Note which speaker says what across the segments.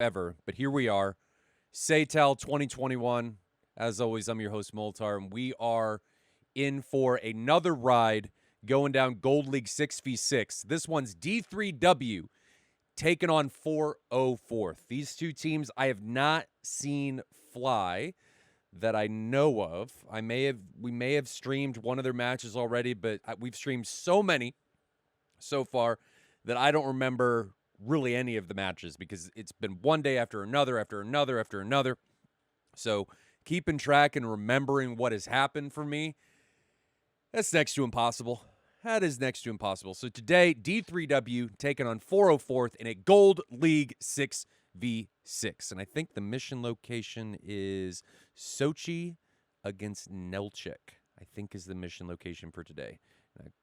Speaker 1: ever. But here we are, SATAL 2021. As always, I'm your host, Moltar, and we are in for another ride going down Gold League 6v6. This one's D3W taking on 404th. These two teams I have not seen fly that I know of. We may have streamed one of their matches already, but we've streamed so many so far that I don't remember really any of the matches because it's been one day after another, after another, after another. So keeping track and remembering what has happened for me, that's next to impossible. That is next to impossible. So today, D3W taking on 404th in a Gold League 6v6. And I think the mission location is Sochi against Nelchik, I think is the mission location for today.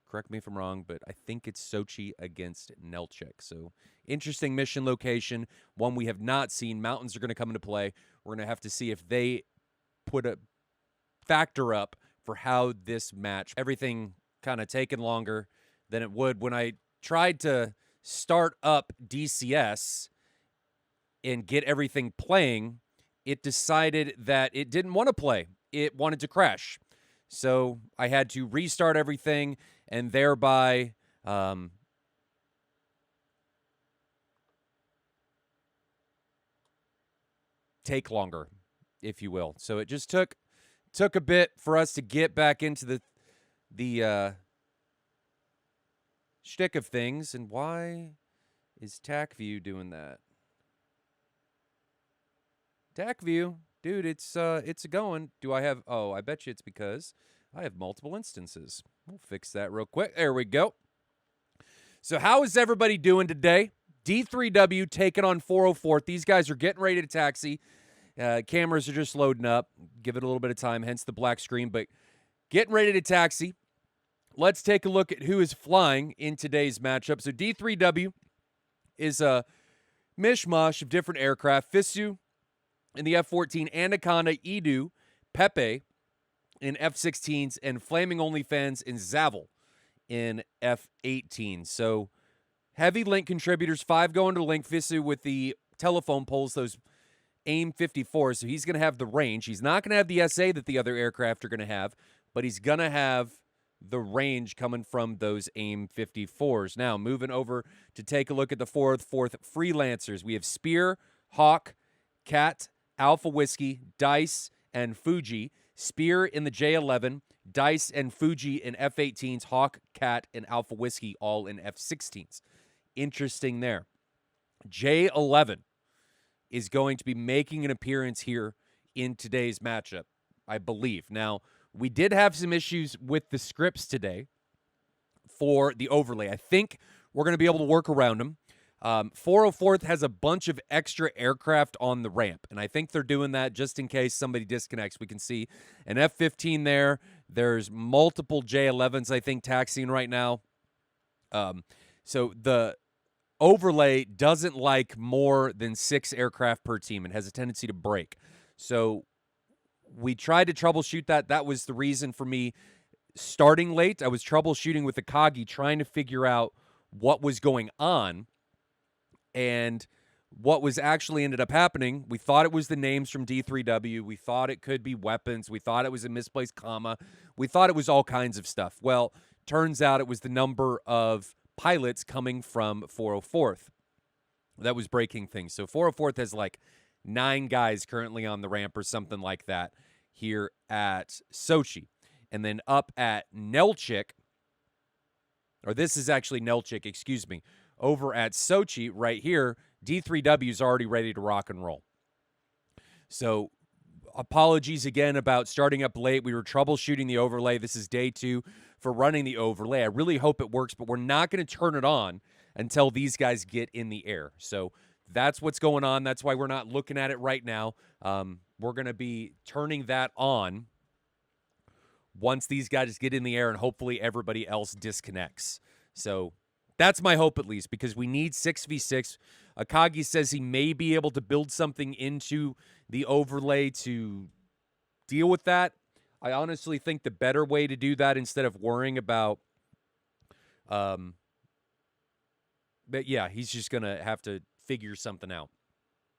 Speaker 1: Correct me if I'm wrong, but I think it's Sochi against Nelchik. So interesting mission location, one we have not seen. Mountains are going to come into play. We're going to have to see if they put a factor up for how this match, everything kind of taking longer than it would. When I tried to start up DCS and get everything playing, it decided that it didn't want to play. It wanted to crash. So I had to restart everything and thereby take longer, if you will. So it just took a bit for us to get back into the shtick of things. And why is Tack View doing that? Tack View, dude, it's a going. Do I have? Oh, I bet you it's because I have multiple instances. We'll fix that real quick. There we go. So how is everybody doing today? D3W taking on 404th. These guys are getting ready to taxi. Cameras are just loading up. Give it a little bit of time, hence the black screen. But getting ready to taxi. Let's take a look at who is flying in today's matchup. So D3W is a mishmash of different aircraft. Fisu in the F-14, Anaconda, Edu, Pepe in F-16s, and Flaming OnlyFans in Zavel in F-18. So heavy link contributors, 5 going to link. Fisu with the telephone poles, those AIM 54s, so he's going to have the range. He's not going to have the SA that the other aircraft are going to have, but he's going to have the range coming from those AIM 54s. Now, moving over to take a look at the 404th Freelancers. We have Spear, Hawk, Cat, Alpha Whiskey, Dice, and Fuji. Spear in the J11, Dice and Fuji in F-18s, Hawk, Cat, and Alpha Whiskey all in F-16s. Interesting there. J11 is going to be making an appearance here in today's matchup, I believe. Now, we did have some issues with the scripts today for the overlay. I think we're going to be able to work around them. 404th has a bunch of extra aircraft on the ramp, and I think they're doing that just in case somebody disconnects. We can see an F-15 there. There's multiple J-11s, I think, taxiing right now. So the overlay doesn't like more than 6 aircraft per team and has a tendency to break. So we tried to troubleshoot that. That was the reason for me starting late. I was troubleshooting with the Kagi, trying to figure out what was going on. And what was actually ended up happening, we thought it was the names from D3W. We thought it could be weapons. We thought it was a misplaced comma. We thought it was all kinds of stuff. Well, turns out it was the number of pilots coming from 404th. That was breaking things. So 404th has like 9 guys currently on the ramp or something like that here at Sochi. And then up at Nelchik, or this is actually Nelchik, excuse me, over at Sochi right here, D3W is already ready to rock and roll. So apologies again about starting up late. We were troubleshooting the overlay. This is day 2 for running the overlay. I really hope it works, but we're not going to turn it on until these guys get in the air. So that's what's going on. That's why we're not looking at it right now. We're going to be turning that on once these guys get in the air and hopefully everybody else disconnects. So that's my hope, at least, because we need 6v6. Akagi says he may be able to build something into the overlay to deal with that. I honestly think the better way to do that, instead of worrying about but yeah, he's just going to have to figure something out.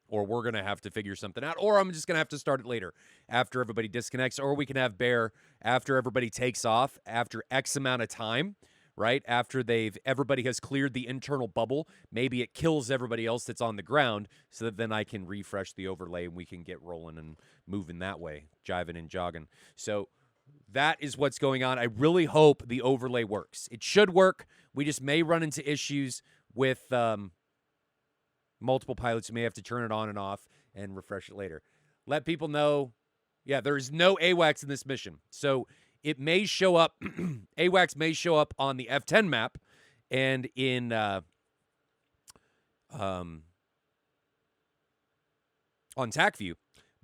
Speaker 1: or we're going to have to figure something out, or I'm just going to have to start it later after everybody disconnects, or we can have Bear after everybody takes off after X amount of time, right? After everybody has cleared the internal bubble, maybe it kills everybody else that's on the ground so that then I can refresh the overlay and we can get rolling and moving that way, jiving and jogging. So that is what's going on. I really hope the overlay works. It should work. We just may run into issues with multiple pilots. You may have to turn it on and off and refresh it later. Let people know, yeah, there is no AWACS in this mission. So it may show up, AWACS may show up on the F10 map and in on Tack View,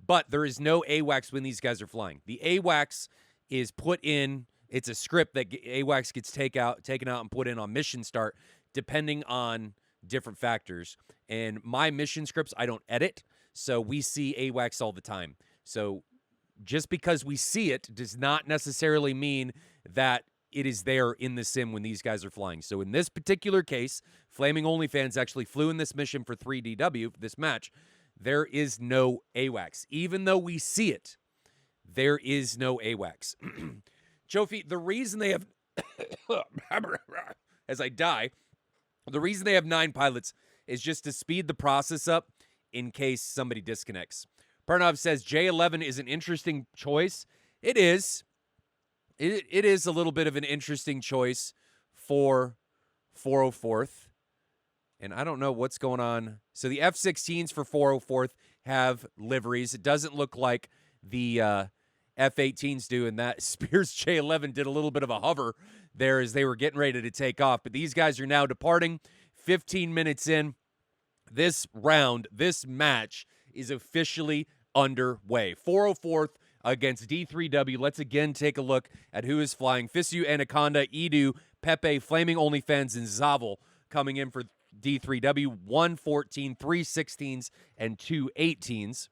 Speaker 1: but there is no AWACS when these guys are flying. The AWACS is put in, it's a script that AWACS gets taken out and put in on mission start, depending on different factors. And my mission scripts, I don't edit, so we see AWACS all the time. So just because we see it does not necessarily mean that it is there in the sim when these guys are flying. So in this particular case, Flaming OnlyFans actually flew in this mission for 3DW, this match. There is no AWACS. Even though we see it, there is no AWACS. Jofi, the reason they have... as I die... The reason they have 9 pilots is just to speed the process up in case somebody disconnects. Pernov says J11 is an interesting choice. It is. It is a little bit of an interesting choice for 404th. And I don't know what's going on. So the F-16s for 404th have liveries. It doesn't look like the F-18s do, and that Spears J11 did a little bit of a hover there as they were getting ready to take off. But these guys are now departing. 15 minutes in, this round, this match is officially underway. 404th against D3W. Let's again take a look at who is flying. Fisu, Anaconda, Edu, Pepe, Flaming OnlyFans, and Zavel coming in for D3W. 114, 3 16s, and 2 18s.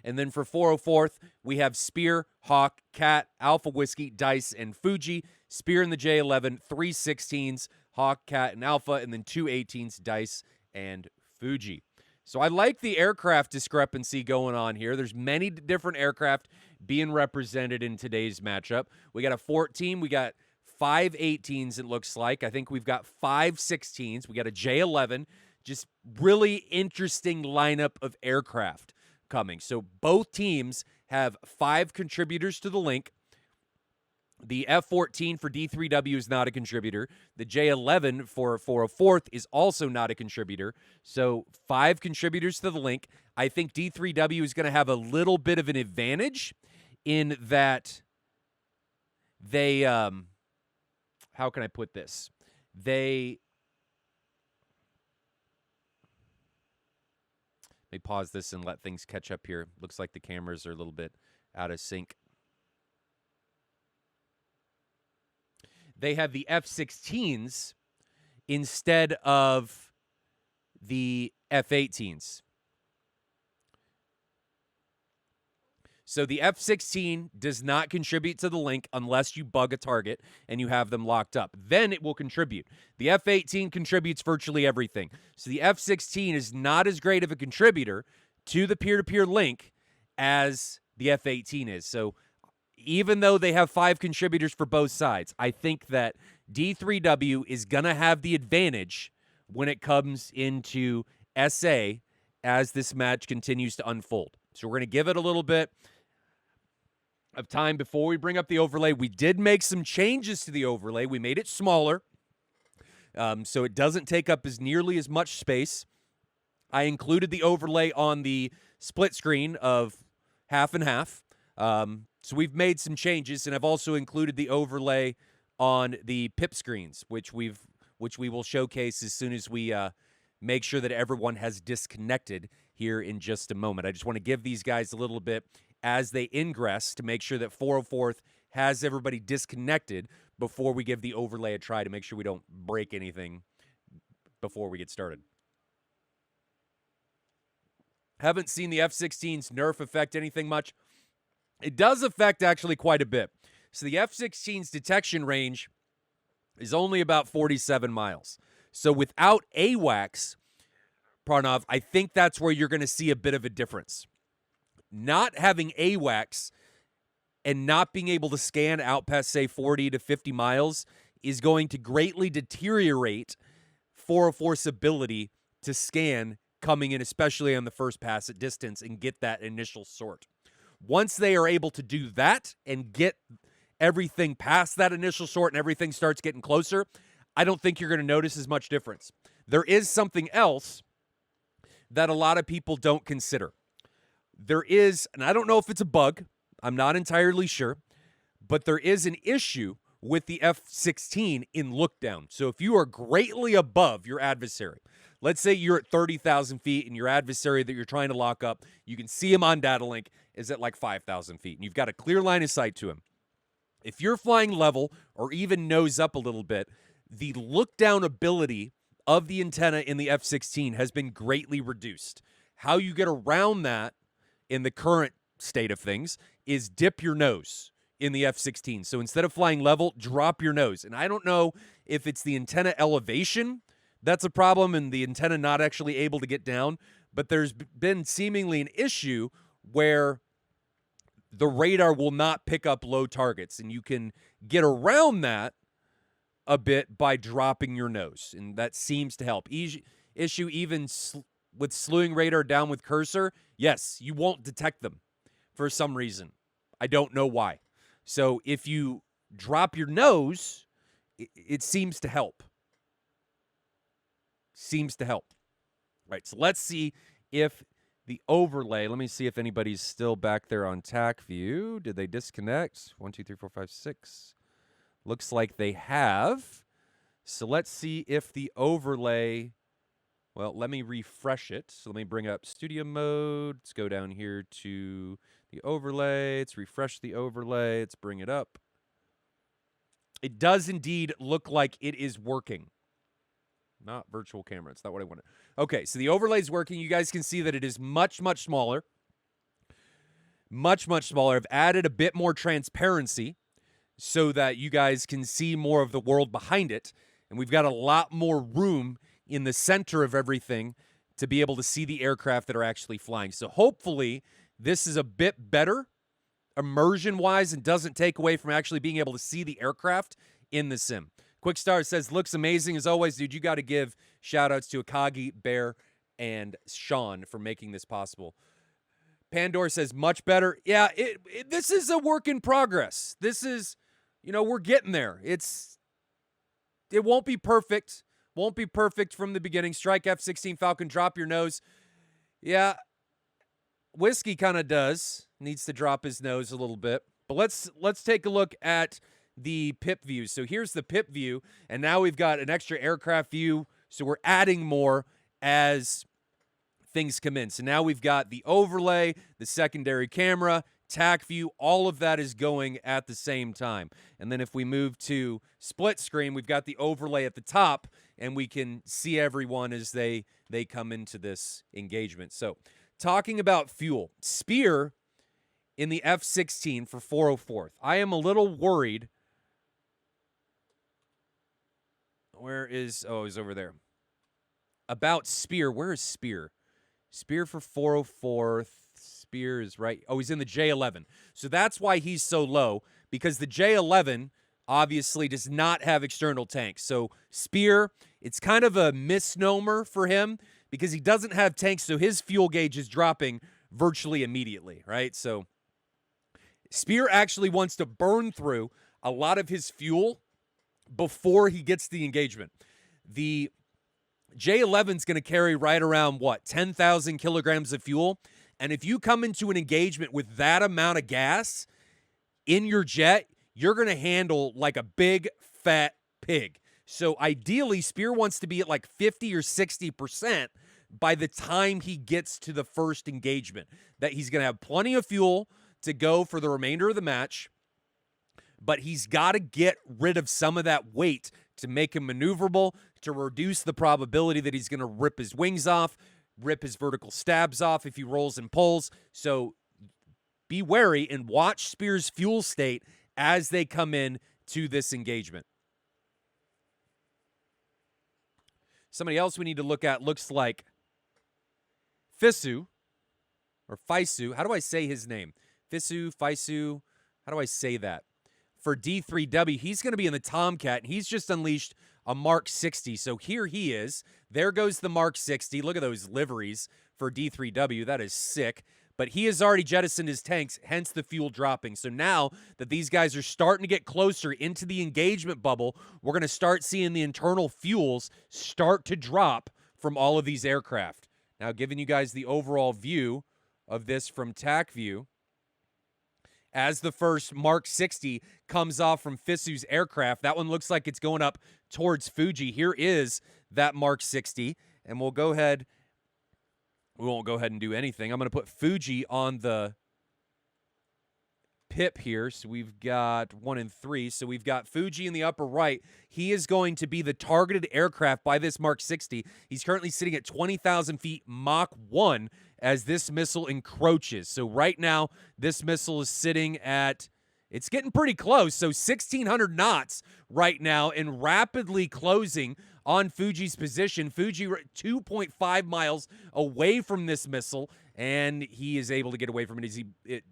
Speaker 1: And then for 404th, we have Spear, Hawk, Cat, Alpha Whiskey, Dice, and Fuji. Spear in the J11, 3 16s, Hawk, Cat, and Alpha, and then 2 18s, Dice, and Fuji. So I like the aircraft discrepancy going on here. There's many different aircraft being represented in today's matchup. We got a 14, we got 5 18s, it looks like. I think we've got 5 16s. We got a J11. Just really interesting lineup of aircraft coming. So both teams have 5 contributors to the link. The F-14 for D3W is not a contributor. The J-11 for 404th is also not a contributor. So 5 contributors to the link. I think D3W is going to have a little bit of an advantage in that they, how can I put this? Let me pause this and let things catch up here. Looks like the cameras are a little bit out of sync. They have the F-16s instead of the F-18s. So the F-16 does not contribute to the link unless you bug a target and you have them locked up. Then it will contribute. The F-18 contributes virtually everything. So the F-16 is not as great of a contributor to the peer-to-peer link as the F-18 is. So even though they have 5 contributors for both sides, I think that D3W is going to have the advantage when it comes into SA as this match continues to unfold. So we're going to give it a little bit of time before we bring up the overlay. We did make some changes to the overlay. We made it smaller, so it doesn't take up nearly as much space. I included the overlay on the split screen of half and half. So we've made some changes, and I've also included the overlay on the Pip screens, which we will showcase as soon as we make sure that everyone has disconnected here in just a moment. I just want to give these guys a little bit as they ingress to make sure that 404th has everybody disconnected before we give the overlay a try to make sure we don't break anything before we get started. Haven't seen the F-16's nerf affect anything much. It does affect actually quite a bit. So the F-16's detection range is only about 47 miles. So without AWACS, Pranav, I think that's where you're going to see a bit of a difference. Not having AWACS and not being able to scan out past, say, 40 to 50 miles is going to greatly deteriorate 404's ability to scan coming in, especially on the first pass at distance, and get that initial sort. Once they are able to do that and get everything past that initial sort and everything starts getting closer, I don't think you're going to notice as much difference. There is something else that a lot of people don't consider. There is, and I don't know if it's a bug, I'm not entirely sure, but there is an issue with the F-16 in look down. So if you are greatly above your adversary, let's say you're at 30,000 feet and your adversary that you're trying to lock up, you can see him on data link, is at like 5,000 feet, and you've got a clear line of sight to him. If you're flying level or even nose up a little bit, the look down ability of the antenna in the F-16 has been greatly reduced. How you get around that in the current state of things is dip your nose in the F-16. So instead of flying level, drop your nose. And I don't know if it's the antenna elevation that's a problem and the antenna not actually able to get down, but there's been seemingly an issue where the radar will not pick up low targets, and you can get around that a bit by dropping your nose, and that seems to help. Issue even with slewing radar down with cursor, yes, you won't detect them for some reason. I don't know why. So if you drop your nose, it seems to help. Seems to help. All right, so let's see if the overlay, let me see if anybody's still back there on Tack View. Did they disconnect? 1, 2, 3, 4, 5, 6. Looks like they have. So let's see if the overlay, well, let me refresh it. So let me bring up studio mode. Let's go down here to the overlay. Let's refresh the overlay. Let's bring it up. It does indeed look like it is working. Not virtual camera. It's not what I wanted. Okay, so the overlay is working. You guys can see that it is much, much smaller. Much, much smaller. I've added a bit more transparency so that you guys can see more of the world behind it. And we've got a lot more room in the center of everything to be able to see the aircraft that are actually flying. So hopefully this is a bit better immersion-wise and doesn't take away from actually being able to see the aircraft in the sim. Quickstar says, looks amazing as always. Dude, you got to give shout-outs to Akagi, Bear, and Sean for making this possible. Pandora says, much better. Yeah, this is a work in progress. This is, we're getting there. It won't be perfect. Won't be perfect from the beginning. Strike F-16 Falcon, drop your nose. Yeah, Whiskey kind of does. Needs to drop his nose a little bit. But let's take a look at the Pip view. So here's the Pip view, and now we've got an extra aircraft view, so we're adding more as things come in. So now we've got the overlay, the secondary camera, Tack View, all of that is going at the same time. And then if we move to split screen, we've got the overlay at the top, and we can see everyone as they come into this engagement. So talking about fuel, Spear in the F-16 for 404th. I am a little worried. Where is, oh, he's over there. About Spear, where is Spear? Spear for 404th. Spear is right. Oh, he's in the J11. So that's why he's so low, because the J11 obviously does not have external tanks. So Spear, it's kind of a misnomer for him because he doesn't have tanks, so his fuel gauge is dropping virtually immediately, right? So Spear actually wants to burn through a lot of his fuel before he gets the engagement. The J11 is going to carry right around, 10,000 kilograms of fuel. And if you come into an engagement with that amount of gas in your jet, you're going to handle like a big, fat pig. So ideally, Spear wants to be at like 50 or 60% by the time he gets to the first engagement. That he's going to have plenty of fuel to go for the remainder of the match, but he's got to get rid of some of that weight to make him maneuverable, to reduce the probability that he's going to rip his wings off, rip his vertical stabs off if he rolls and pulls. So be wary and watch Spear's fuel state as they come in to this engagement. Somebody else we need to look at looks like Fisu, or Faisu. How do I say his name? Faisu. How do I say that? For D3W, he's going to be in the Tomcat, and he's just unleashed a Mark 60. So here he is. There goes the Mark 60. Look at those liveries for D3W. That is sick. But he has already jettisoned his tanks, hence the fuel dropping. So now that these guys are starting to get closer into the engagement bubble, we're going to start seeing the internal fuels start to drop from all of these aircraft. Now, giving you guys the overall view of this from Tack View, as the first Mark 60 comes off from Fisu's aircraft, that one looks like it's going up towards Fuji. Here is that Mark 60, and we'll go ahead. We won't go ahead and do anything. I'm going to put Fuji on the Pip here. So we've got 1 and 3. So we've got Fuji in the upper right. He is going to be the targeted aircraft by this Mark 60. He's currently sitting at 20,000 feet Mach 1 as this missile encroaches. So right now, this missile is sitting at, it's getting pretty close. So 1,600 knots right now and rapidly closing on Fuji's position. Fuji 2.5 miles away from this missile, and he is able to get away from it as it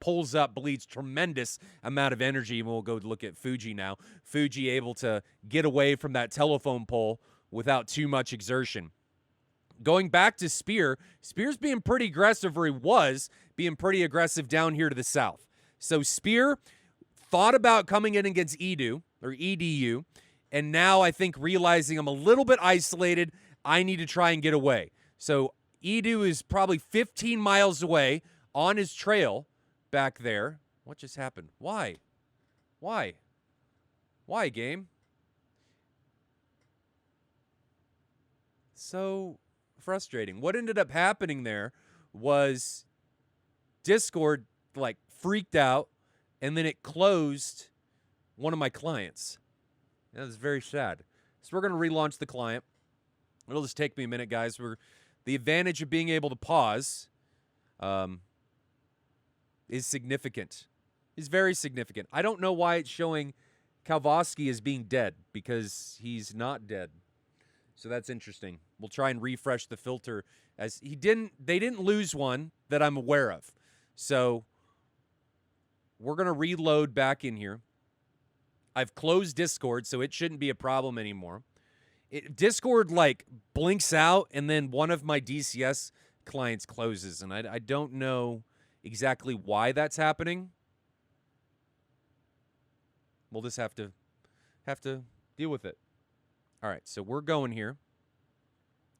Speaker 1: pulls up, bleeds tremendous amount of energy. And we'll go look at Fuji now. Fuji able to get away from that telephone pole without too much exertion. Going back to Spear, Spear's being pretty aggressive, or he was being pretty aggressive down here to the south. So Spear thought about coming in against EDU, and now I think realizing I'm a little bit isolated, I need to try and get away. So EDU is probably 15 miles away on his trail back there. What just happened? Why? Why, game? So frustrating. What ended up happening there was Discord, like, freaked out, and then it closed one of my clients. That was very sad. So we're going to relaunch the client. It'll just take me a minute, guys. The advantage of being able to pause is significant. Is very significant. I don't know why it's showing Kalvosky as being dead, because he's not dead. So that's interesting. We'll try and refresh the filter, as they didn't lose one that I'm aware of. So we're going to reload back in here. I've closed Discord, so it shouldn't be a problem anymore. Discord, like, blinks out, and then one of my DCS clients closes, and I don't know exactly why that's happening. We'll just have to deal with it. All right, so we're going here.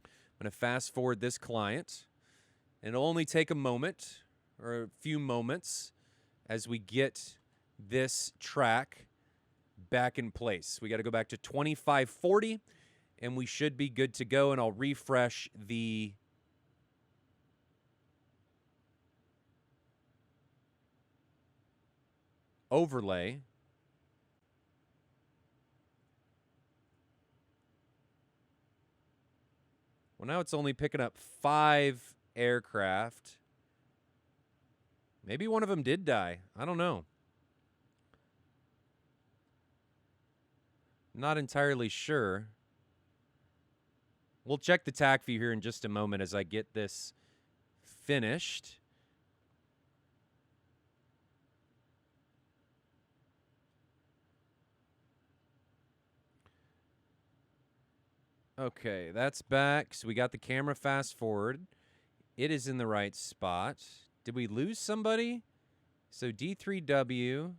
Speaker 1: I'm going to fast forward this client, and it'll only take a moment or a few moments as we get this track back in place. We got to go back to 2540, and we should be good to go, and I'll refresh the overlay. Well, now it's only picking up 5 aircraft. Maybe one of them did die. I don't know. Not entirely sure. We'll check the Tack View here in just a moment as I get this finished. Okay, that's back. So we got the camera fast forward. It is in the right spot. Did we lose somebody? So D3W.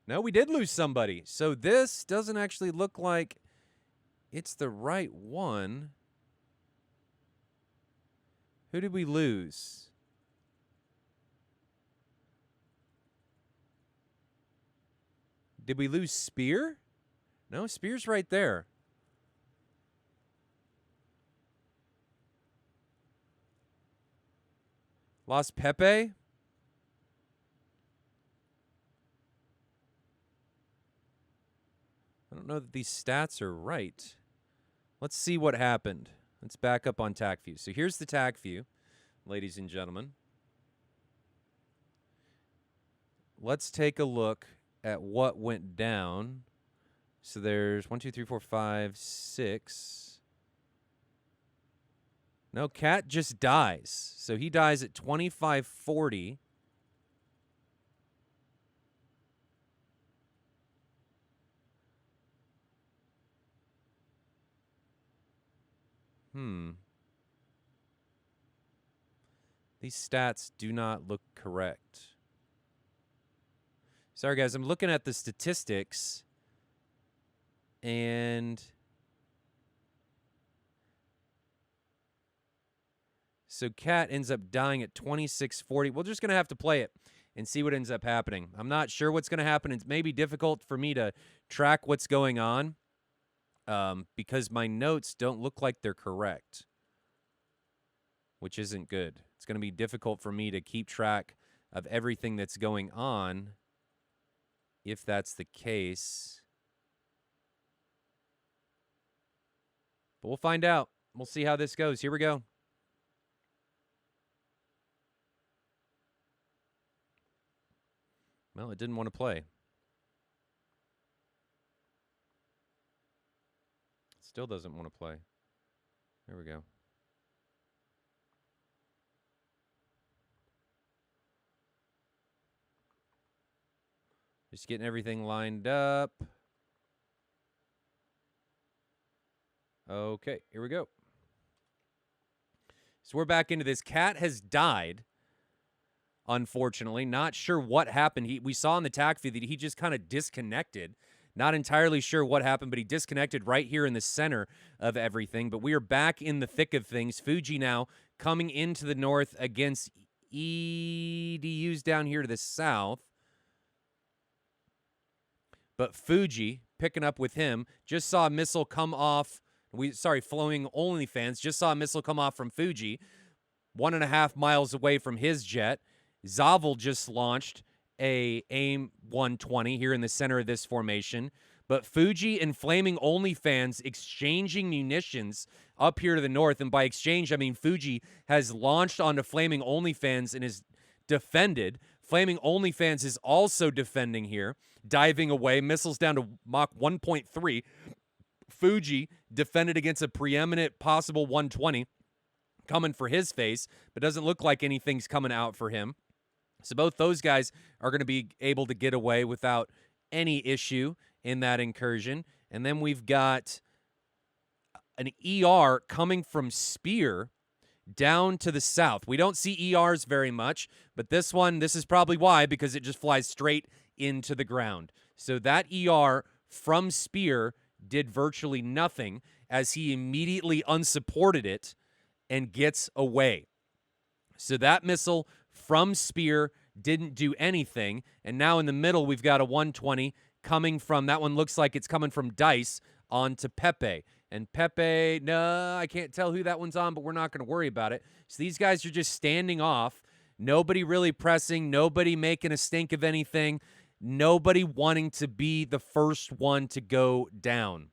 Speaker 1: No, we did lose somebody. So this doesn't actually look like it's the right one. Who did we lose? Did we lose Spear? No, Spear's right there. Lost Pepe? I don't know that these stats are right. Let's see what happened. Let's back up on Tack View. So here's the Tack View, ladies and gentlemen. Let's take a look at what went down. So there's 1, 2, 3, 4, 5, 6. No, Cat just dies. So he dies at 2540. These stats do not look correct. Sorry, guys. I'm looking at the statistics. And so Cat ends up dying at 2640. We're just going to have to play it and see what ends up happening. I'm not sure what's going to happen. It's maybe difficult for me to track what's going on because my notes don't look like they're correct, which isn't good. It's going to be difficult for me to keep track of everything that's going on if that's the case. But we'll find out. We'll see how this goes. Here we go. Well, it didn't want to play. Still doesn't want to play. There we go. Just getting everything lined up. Okay, here we go. So we're back into this. Cat has died, unfortunately. Not sure what happened. We saw in the Tack View that he just kind of disconnected. Not entirely sure what happened, but he disconnected right here in the center of everything. But we are back in the thick of things. Fuji now coming into the north against EDUs down here to the south. But Fuji picking up with him. Just saw a missile come off. Flowing OnlyFans. Just saw a missile come off from Fuji. 1.5 miles away from his jet. Zavel just launched a AIM 120 here in the center of this formation. But Fuji and Flaming OnlyFans exchanging munitions up here to the north. And by exchange, I mean Fuji has launched onto Flaming OnlyFans and is defended. Flaming OnlyFans is also defending here, diving away. Missiles down to Mach 1.3. Fuji defended against a preeminent possible 120 coming for his face, but doesn't look like anything's coming out for him. So both those guys are going to be able to get away without any issue in that incursion. And then we've got an ER coming from Spear down to the south. We don't see ERs very much, but this is probably why, because it just flies straight into the ground. So that ER from Spear did virtually nothing as he immediately unsupported it and gets away. So that missile from Spear didn't do anything. And now in the middle, we've got a 120 coming from, that one looks like it's coming from Dice onto Pepe. And Pepe, no, I can't tell who that one's on, but we're not going to worry about it. So these guys are just standing off. Nobody really pressing. Nobody making a stink of anything. Nobody wanting to be the first one to go down.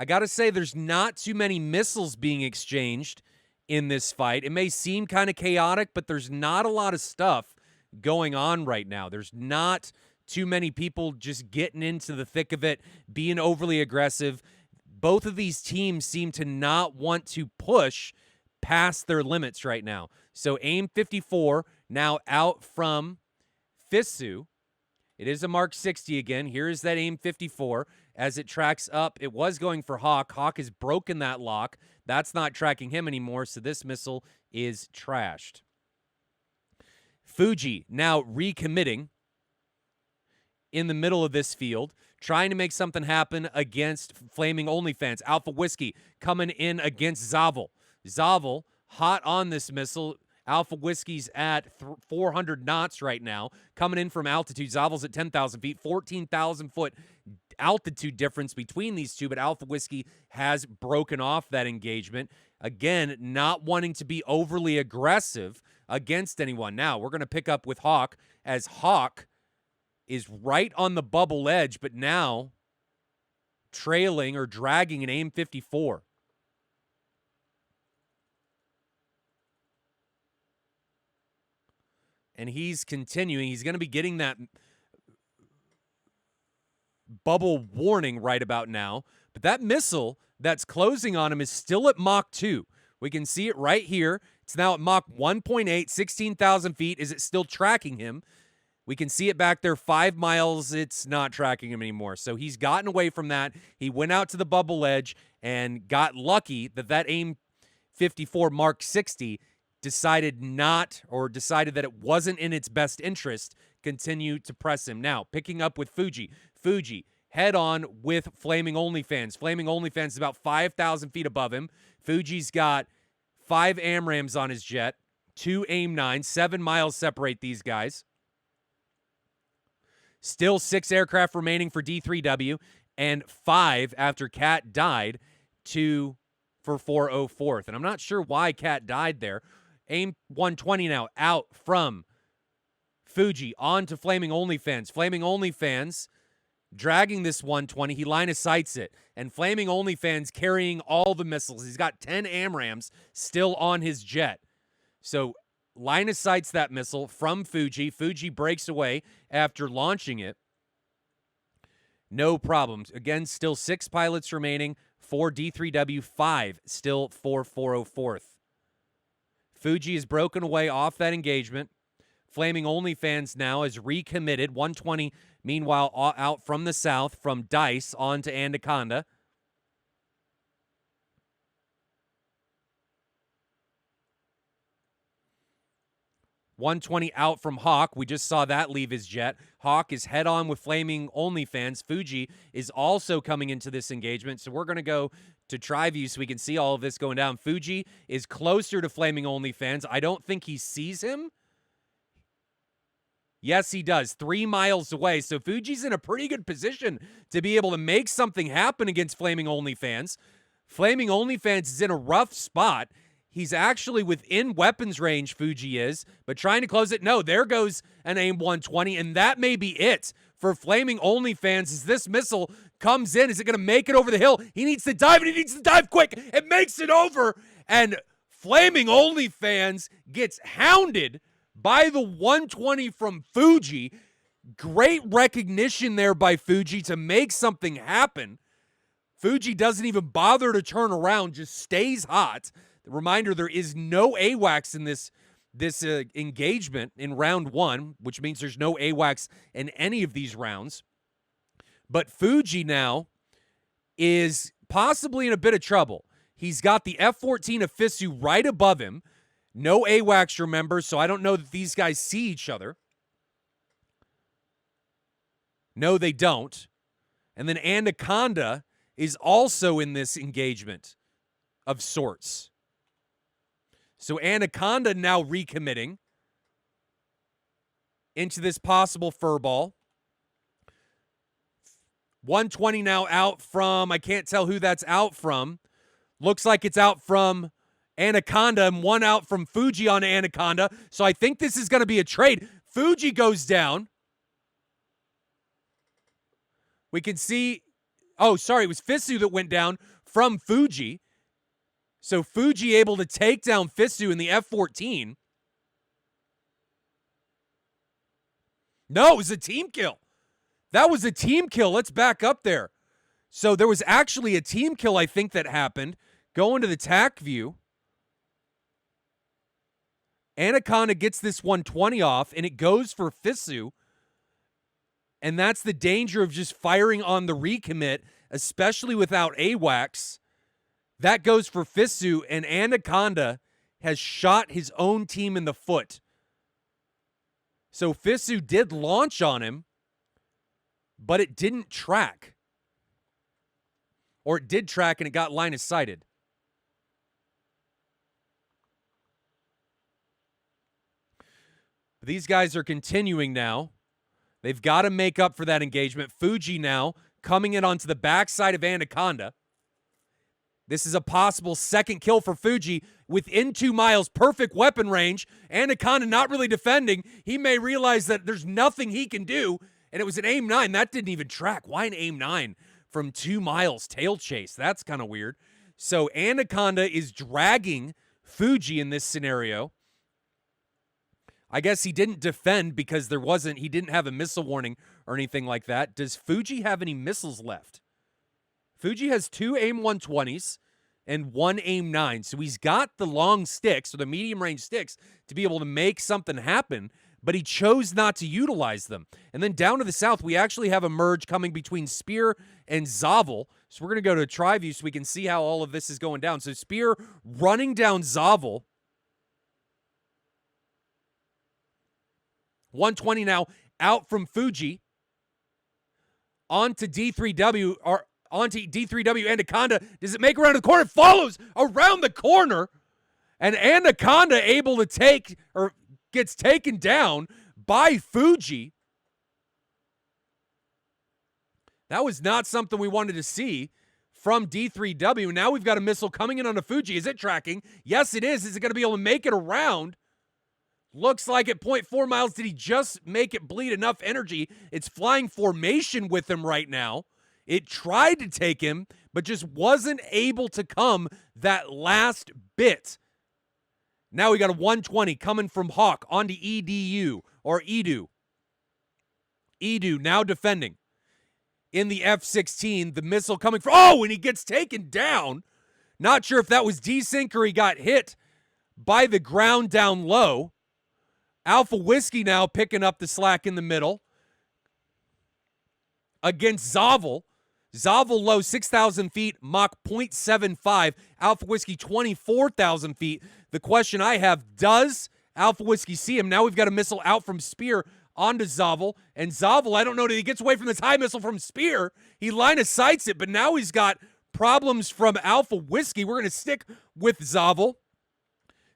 Speaker 1: I got to say, there's not too many missiles being exchanged in this fight. It may seem kind of chaotic, but there's not a lot of stuff going on right now. There's not too many people just getting into the thick of it, being overly aggressive. Both of these teams seem to not want to push past their limits right now. So AIM 54 now out from Fisu. It is a Mark 60 again. Here is that AIM 54 as it tracks up. It was going for Hawk. Hawk has broken that lock. That's not tracking him anymore, so this missile is trashed. Fuji now recommitting in the middle of this field, trying to make something happen against Flaming OnlyFans. Alpha Whiskey coming in against Zavel. Zavel hot on this missile. Alpha Whiskey's at 400 knots right now, coming in from altitude. Zavel's at 10,000 feet, 14,000 foot altitude difference between these two, but Alpha Whiskey has broken off that engagement. Again, not wanting to be overly aggressive against anyone. Now, we're going to pick up with Hawk, as Hawk is right on the bubble edge, but now trailing or dragging an AIM 54. And he's continuing. He's going to be getting that bubble warning right about now. But that missile that's closing on him is still at Mach 2. We can see it right here. It's now at Mach 1.8, 16,000 feet. Is it still tracking him? We can see it back there, 5 miles. It's not tracking him anymore. So he's gotten away from that. He went out to the bubble edge and got lucky that AIM 54 Mark 60 decided that it wasn't in its best interest, continue to press him. Now, picking up with Fuji. Fuji, head on with Flaming OnlyFans. Flaming OnlyFans is about 5,000 feet above him. Fuji's got 5 AMRAAMs on his jet, 2 AIM-9, 7 miles separate these guys. Still 6 aircraft remaining for D3W, and 5 after Cat died, 2 for 404th. And I'm not sure why Cat died there. AIM 120 now out from Fuji onto Flaming OnlyFans. Flaming OnlyFans dragging this 120. He line of sights it. And Flaming OnlyFans carrying all the missiles. He's got 10 AMRAAMs still on his jet. So line of sights that missile from Fuji. Fuji breaks away after launching it. No problems. Again, still 6 pilots remaining for D3W, 5 still for 404th. Fuji is broken away off that engagement. Flaming OnlyFans now is recommitted. 120, meanwhile, out from the south, from Dice onto Anaconda. .120 out from Hawk. We just saw that leave his jet. Hawk is head-on with Flaming OnlyFans. Fuji is also coming into this engagement, so we're going to go to Tack View so we can see all of this going down. Fuji is closer to Flaming OnlyFans. I don't think he sees him. Yes, he does. 3 miles away, so Fuji's in a pretty good position to be able to make something happen against Flaming OnlyFans. Flaming OnlyFans is in a rough spot. He's actually within weapons range, Fuji is, but trying to close it. No, there goes an AIM 120, and that may be it for Flaming OnlyFans as this missile comes in. Is it going to make it over the hill? He needs to dive, and he needs to dive quick. It makes it over, and Flaming OnlyFans gets hounded by the 120 from Fuji. Great recognition there by Fuji to make something happen. Fuji doesn't even bother to turn around, just stays hot. Reminder, there is no AWACS in this engagement in round 1, which means there's no AWACS in any of these rounds. But Fuji now is possibly in a bit of trouble. He's got the F-14 of Fisu right above him. No AWACS, remember, so I don't know that these guys see each other. No, they don't. And then Anaconda is also in this engagement of sorts. So Anaconda now recommitting into this possible furball. 120 now out from, I can't tell who that's out from. Looks like it's out from Anaconda and 1 out from Fuji on Anaconda. So I think this is going to be a trade. Fuji goes down. We can see, oh, sorry, it was Fisu that went down from Fuji. So Fuji able to take down Fisu in the F-14. No, it was a team kill. That was a team kill. Let's back up there. So there was actually a team kill, I think, that happened. Going to the Tack View. Anaconda gets this 120 off, and it goes for Fisu. And that's the danger of just firing on the recommit, especially without AWACS. That goes for Fisu, and Anaconda has shot his own team in the foot. So Fisu did launch on him, but it didn't track. Or it did track, and it got line of sighted. These guys are continuing now. They've got to make up for that engagement. Fuji now coming in onto the backside of Anaconda. This is a possible second kill for Fuji within 2 miles. Perfect weapon range. Anaconda not really defending. He may realize that there's nothing he can do, and it was an AIM-9. That didn't even track. Why an AIM-9 from 2 miles tail chase? That's kind of weird. So Anaconda is dragging Fuji in this scenario. I guess he didn't defend because he didn't have a missile warning or anything like that. Does Fuji have any missiles left? Fuji has 2 AIM-120s and 1 AIM-9. So he's got the long sticks, or the medium-range sticks, to be able to make something happen, but he chose not to utilize them. And then down to the south, we actually have a merge coming between Spear and Zavel. So we're going to go to Tack View so we can see how all of this is going down. So Spear running down Zavel. 120 now out from Fuji. Onto D3W, or onto D3W. Anaconda. Does it make around the corner? It follows around the corner. And Anaconda able to take, or gets taken down by Fuji. That was not something we wanted to see from D3W. Now we've got a missile coming in on a Fuji. Is it tracking? Yes, it is. Is it going to be able to make it around? Looks like at 0.4 miles. Did he just make it bleed enough energy? It's flying formation with him right now. It tried to take him, but just wasn't able to come that last bit. Now we got a 120 coming from Hawk onto EDU, or Edu. Edu now defending. In the F-16, the missile coming from... Oh, and he gets taken down. Not sure if that was desync or he got hit by the ground down low. Alpha Whiskey now picking up the slack in the middle. Against Zavel. Zavel low 6,000 feet, Mach 0.75. Alpha Whiskey 24,000 feet. The question I have, does Alpha Whiskey see him? Now we've got a missile out from Spear onto Zavel. And Zavel, I don't know that he gets away from this high missile from Spear. He line of sights it, but now he's got problems from Alpha Whiskey. We're going to stick with Zavel.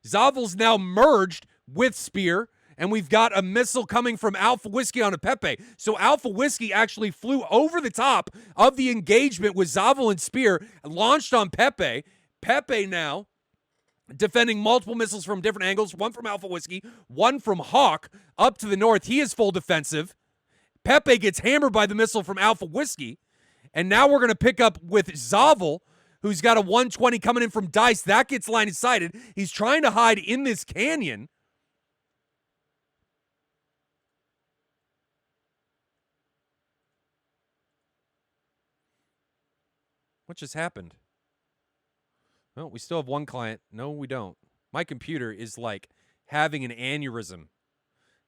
Speaker 1: Zavel's now merged with Spear. And we've got a missile coming from Alpha Whiskey on a Pepe. So Alpha Whiskey actually flew over the top of the engagement with Zavel and Spear, launched on Pepe. Pepe now defending multiple missiles from different angles, one from Alpha Whiskey, one from Hawk up to the north. He is full defensive. Pepe gets hammered by the missile from Alpha Whiskey. And now we're going to pick up with Zavel, who's got a 120 coming in from Dice. That gets line of sighted. He's trying to hide in this canyon. What just happened? Well, we still have one client. No, we don't. My computer is like having an aneurysm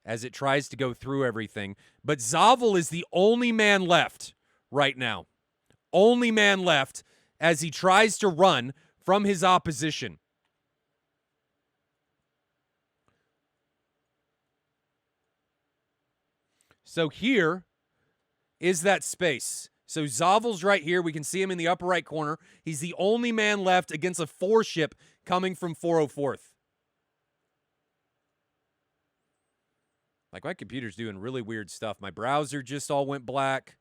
Speaker 1: as it tries to go through everything. But Zavel is the only man left right now. Only man left as he tries to run from his opposition. So here is that space. So Zavel's right here. We can see him in the upper right corner. He's the only man left against a 4-ship coming from 404th. Like, my computer's doing really weird stuff. My browser just all went black.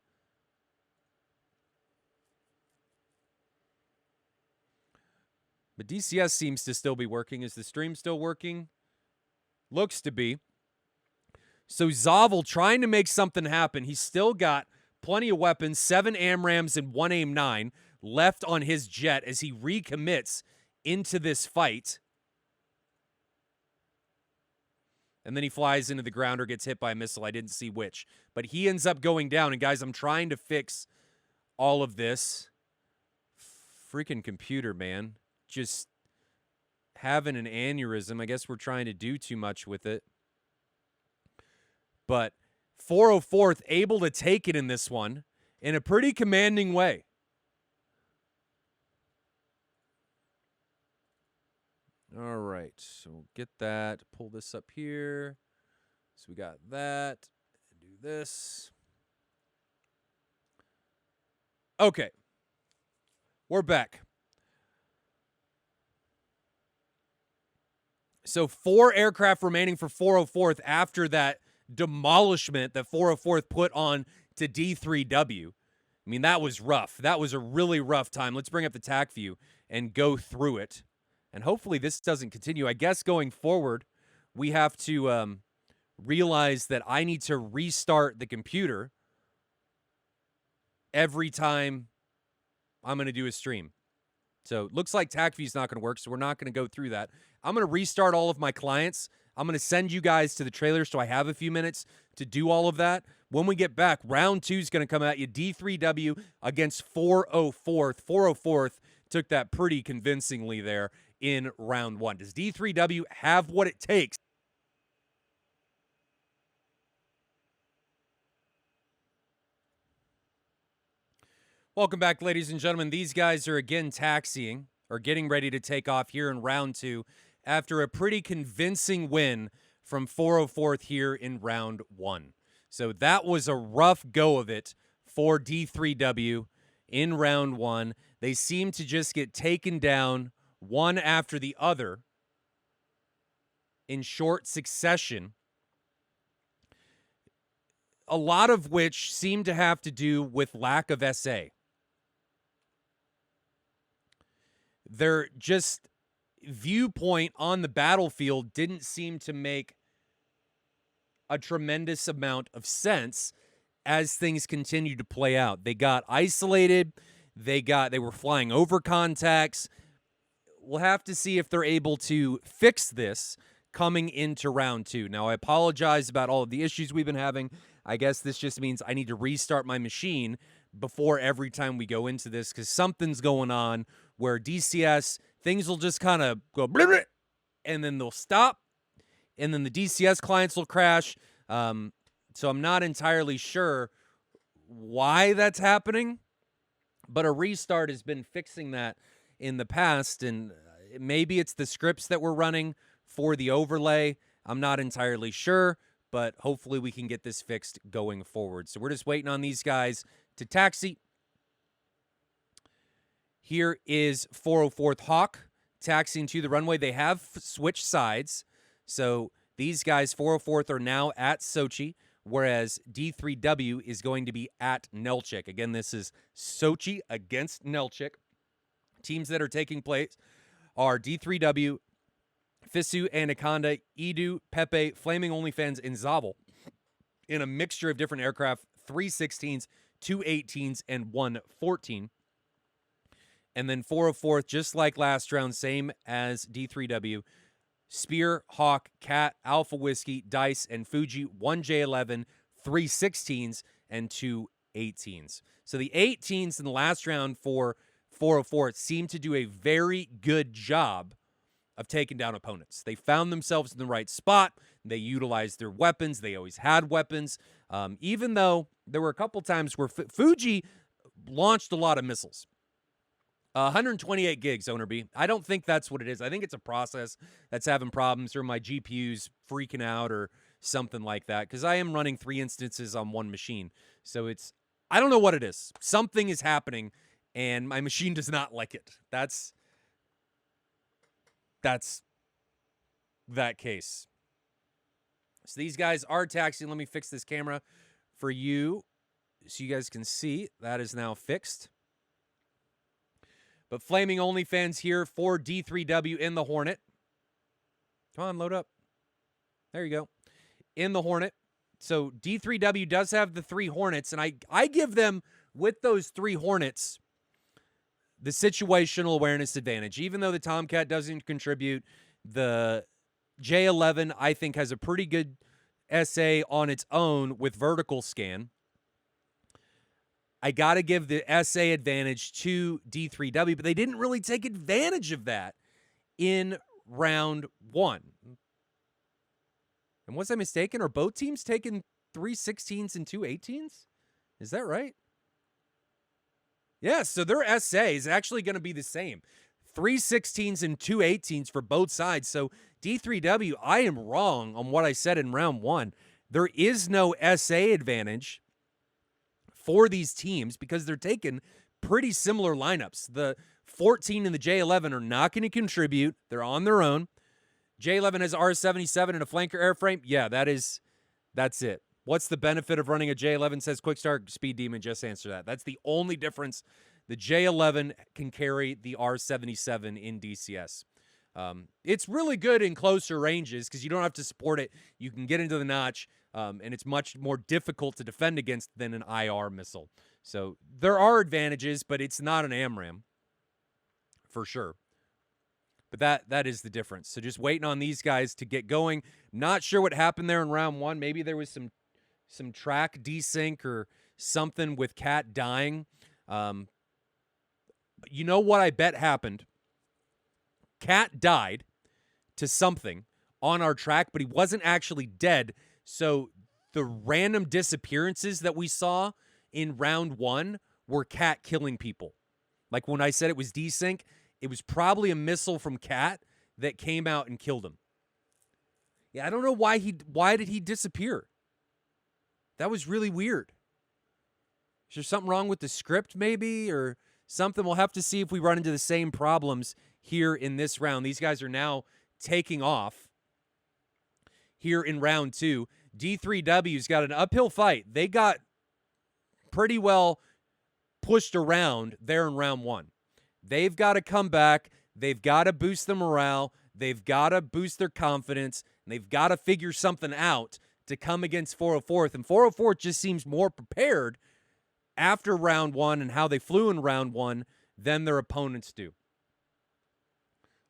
Speaker 1: But DCS seems to still be working. Is the stream still working? Looks to be. So Zavel trying to make something happen. He's still got plenty of weapons, 7 AMRAMs and 1 AIM-9 left on his jet as he recommits into this fight. And then he flies into the ground or gets hit by a missile. I didn't see which. But he ends up going down. And guys, I'm trying to fix all of this. Freaking computer, man. Just having an aneurysm. I guess we're trying to do too much with it. But 404th able to take it in this one in a pretty commanding way. All right, so we'll get that. Pull this up here. So we got that. Do this. Okay. We're back. So 4 aircraft remaining for 404th after that demolishment that 404th put on to D3W. I mean, that was rough. That was a really rough time. Let's bring up the Tack View and go through it. And hopefully this doesn't continue. I guess going forward, we have to realize that I need to restart the computer every time I'm going to do a stream. So it looks like Tack View's not going to work, so we're not going to go through that. I'm going to restart all of my clients. I'm going to send you guys to the trailer so I have a few minutes to do all of that. When we get back, round 2 is going to come at you. D3W against 404th. 404th took that pretty convincingly there in round 1. Does D3W have what it takes? Welcome back, ladies and gentlemen. These guys are again taxiing, or getting ready to take off here in round 2 after a pretty convincing win from 404th here in round 1. So that was a rough go of it for D3W in round 1. They seem to just get taken down one after the other in short succession, a lot of which seem to have to do with lack of SA. Their just viewpoint on the battlefield didn't seem to make a tremendous amount of sense as things continued to play out. They got isolated. They were flying over contacts. We'll have to see if they're able to fix this coming into round 2. Now, I apologize about all of the issues we've been having. I guess this just means I need to restart my machine before every time we go into this, because something's going on where DCS, things will just kind of go blah, blah, and then they'll stop, and then the DCS clients will crash. So I'm not entirely sure why that's happening, but a restart has been fixing that in the past, and maybe it's the scripts that we're running for the overlay. I'm not entirely sure, but hopefully we can get this fixed going forward. So we're just waiting on these guys to taxi. Here is 404th Hawk taxiing to the runway. They have switched sides. So these guys, 404th, are now at Sochi, whereas D3W is going to be at Nelchik. Again, this is Sochi against Nelchik. Teams that are taking place are D3W, Fisu, Anaconda, Edu, Pepe, Flaming OnlyFans, and Zavel in a mixture of different aircraft, 3 16s, 2 18s, and 1 14. And then 404th, just like last round, same as D3W, Spear, Hawk, Cat, Alpha Whiskey, Dice, and Fuji, 1 J11, 3 16s, and 2 18s. So the 18s in the last round for 404th seemed to do a very good job of taking down opponents. They found themselves in the right spot. They utilized their weapons. They always had weapons. Even though there were a couple times where Fuji launched a lot of missiles. 128 gigs, Owner B. I don't think that's what it is. I think it's a process that's having problems, or my GPU's freaking out or something like that, because I am running 3 instances on one machine. So I don't know what it is. Something is happening, and my machine does not like it. That's that case. So these guys are taxiing. Let me fix this camera for you so you guys can see. That is now fixed. But Flaming OnlyFans here for D3W in the Hornet. Come on, load up. There you go. In the Hornet. So D3W does have the 3 Hornets, and I give them, with those 3 Hornets, the situational awareness advantage. Even though the Tomcat doesn't contribute, the J11, I think, has a pretty good SA on its own with vertical scan. I got to give the SA advantage to D3W, but they didn't really take advantage of that in round 1. And was I mistaken? Are both teams taking 3 16s and 2 18s? Is that right? Yeah, so their SA is actually going to be the same. 3 16s and 2 18s for both sides. So D3W, I am wrong on what I said in round 1. There is no SA advantage for these teams because they're taking pretty similar lineups. The 14 and the J11 are not going to contribute. They're on their own. J11 has R77 and a flanker airframe. Yeah, that's it. What's the benefit of running a J11, says Quickstar Speed Demon? Just answer that. That's the only difference. The J11 can carry the R77 in DCS. It's really good in closer ranges because you don't have to support it. You can get into the notch, and it's much more difficult to defend against than an IR missile. So there are advantages, but it's not an AMRAAM for sure. But that is the difference. So just waiting on these guys to get going. Not sure what happened there in round 1. Maybe there was some track desync or something with Cat dying. You know what I bet happened? Cat died to something on our track, but he wasn't actually dead. So the random disappearances that we saw in round 1 were Cat killing people. Like when I said it was desync, it was probably a missile from Cat that came out and killed him. Yeah, I don't know why did he disappear? That was really weird. Is there something wrong with the script maybe or something? We'll have to see if we run into the same problems here in this round. These guys are now taking off here in round 2. D3W's got an uphill fight. They got pretty well pushed around there in round 1. They've got to come back. They've got to boost the morale. They've got to boost their confidence. And they've got to figure something out to come against 404th. And 404th just seems more prepared after round 1 and how they flew in round 1 than their opponents do.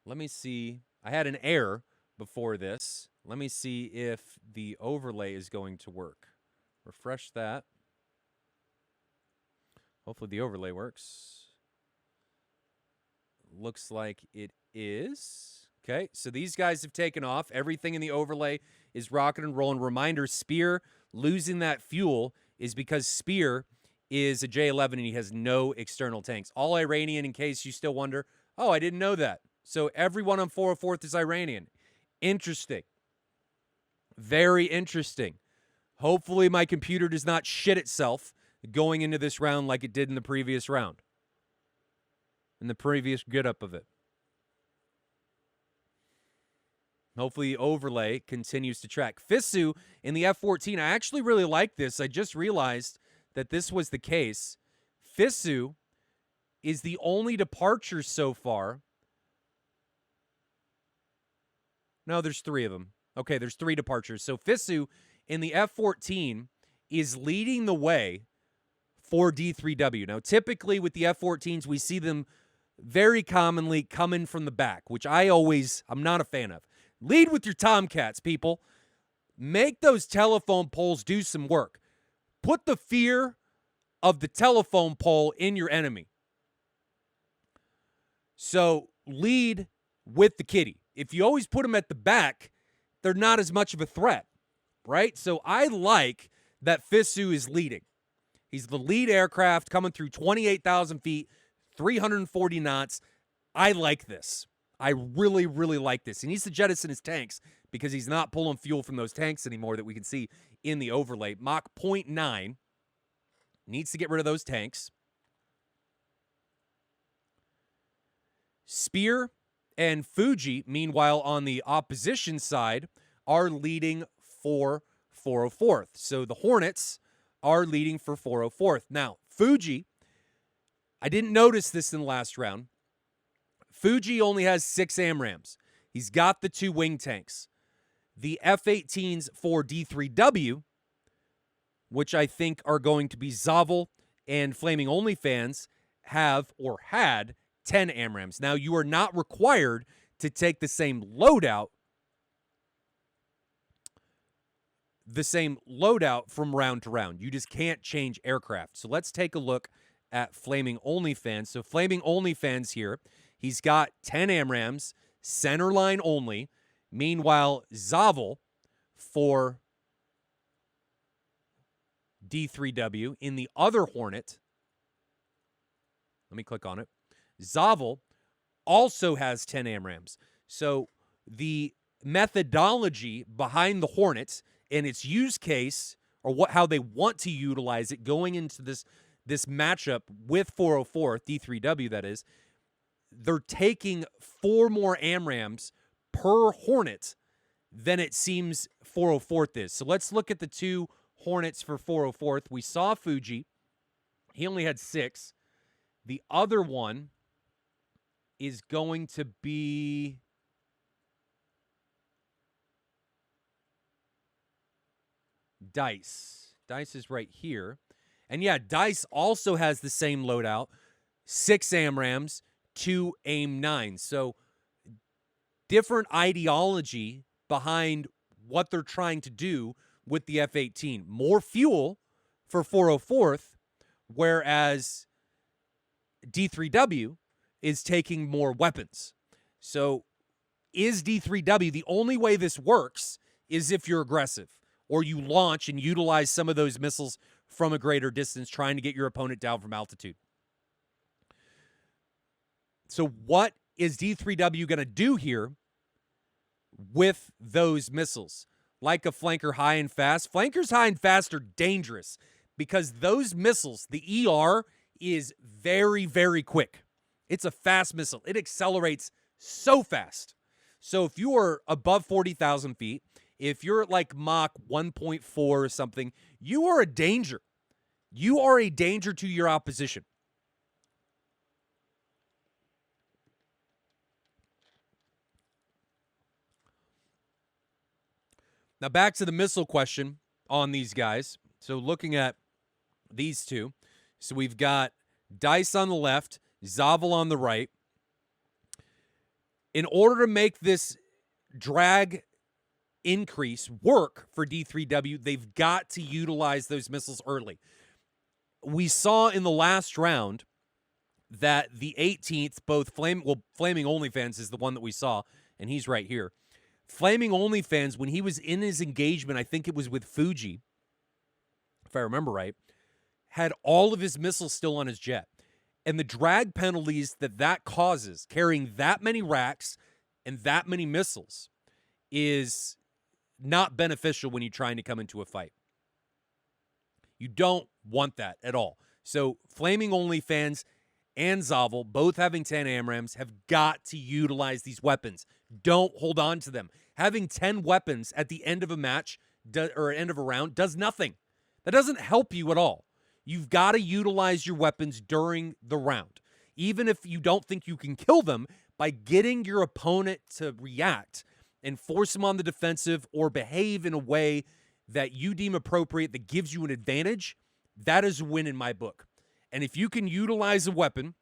Speaker 1: Let me see. I had an error before this. Let me see if the overlay is going to work. Refresh that. Hopefully the overlay works. Looks like it is. Okay, so these guys have taken off. Everything in the overlay is rocking and rolling. Reminder, Spear losing that fuel is because Spear is a J11 and he has no external tanks. All Iranian, in case you still wonder. Oh, I didn't know that. So everyone on 404th is Iranian. Interesting. Very interesting. Hopefully my computer does not shit itself going into this round like it did in the previous round. In the previous get-up of it. Hopefully the overlay continues to track. Fisu in the F-14. I actually really like this. I just realized that this was the case. Fisu is the only departure so far. No, there's 3 of them. Okay, there's 3 departures. So Fisu in the F-14 is leading the way for D3W. Now, typically with the F-14s, we see them very commonly coming from the back, which I'm not a fan of. Lead with your Tomcats, people. Make those telephone poles do some work. Put the fear of the telephone pole in your enemy. So lead with the kitty. If you always put them at the back, they're not as much of a threat, right? So I like that Fisu is leading. He's the lead aircraft coming through 28,000 feet, 340 knots. I like this. I really, really like this. He needs to jettison his tanks because he's not pulling fuel from those tanks anymore that we can see in the overlay. Mach 0.9 needs to get rid of those tanks. Spear and Fuji, meanwhile, on the opposition side, are leading for 404th. So the Hornets are leading for 404th. Now, Fuji, I didn't notice this in the last round. Fuji only has 6 AMRAAMs. He's got the 2 wing tanks. The F-18s for D3W, which I think are going to be Zavel and Flaming OnlyFans, have or had 10 AMRAAMs. Now, you are not required to take the same loadout from round to round. You just can't change aircraft. So let's take a look at Flaming OnlyFans. So Flaming OnlyFans here, he's got 10 AMRAAMs, center line only. Meanwhile, Zavel for D3W in the other Hornet, let me click on it. Zavel also has 10 AMRAAMs. So the methodology behind the Hornets and its use case, or how they want to utilize it going into this matchup with 404, D3W that is, they're taking 4 more AMRAAMs per Hornet than it seems 404th is. So let's look at the 2 Hornets for 404th. We saw Fuji. He only had 6. The other one is going to be Dice. Dice is right here. And yeah, Dice also has the same loadout. 6 AMRAAMs, 2 AIM-9s. So different ideology behind what they're trying to do with the F-18. More fuel for 404th, whereas D3W is taking more weapons. So is D3W, the only way this works is if you're aggressive or you launch and utilize some of those missiles from a greater distance, trying to get your opponent down from altitude. So what is D3W going to do here with those missiles? Like a flanker high and fast. Flankers high and fast are dangerous because those missiles, the ER is very, very quick. It's a fast missile. It accelerates so fast. So if you are above 40,000 feet, if you're at like Mach 1.4 or something, you are a danger. You are a danger to your opposition. Now back to the missile question on these guys. So looking at these two. So we've got Dice on the left, Zavel on the right. In order to make this drag increase work for D3W, they've got to utilize those missiles early. We saw in the last round that the 18th, Flaming OnlyFans is the one that we saw, and he's right here. Flaming OnlyFans, when he was in his engagement, I think it was with Fuji, if I remember right, had all of his missiles still on his jet. And the drag penalties that causes, carrying that many racks and that many missiles, is not beneficial when you're trying to come into a fight. You don't want that at all. So Flaming OnlyFans and Zavel, both having 10 AMRAMs, have got to utilize these weapons. Don't hold on to them. Having 10 weapons at the end of a match or end of a round does nothing. That doesn't help you at all. You've got to utilize your weapons during the round. Even if you don't think you can kill them, by getting your opponent to react and force them on the defensive or behave in a way that you deem appropriate that gives you an advantage, that is a win in my book. And if you can utilize a weapon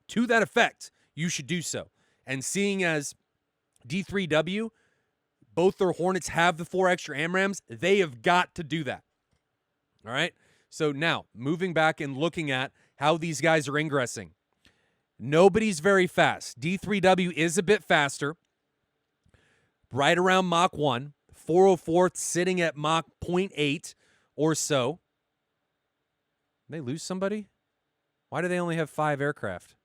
Speaker 1: to that effect, you should do so. And seeing as D3W, both their Hornets have the 4 extra AMRAMs, they have got to do that. All right? So now, moving back and looking at how these guys are ingressing. Nobody's very fast. D3W is a bit faster, right around Mach 1. 404th sitting at Mach 0.8 or so. Did they lose somebody? Why do they only have 5 aircraft?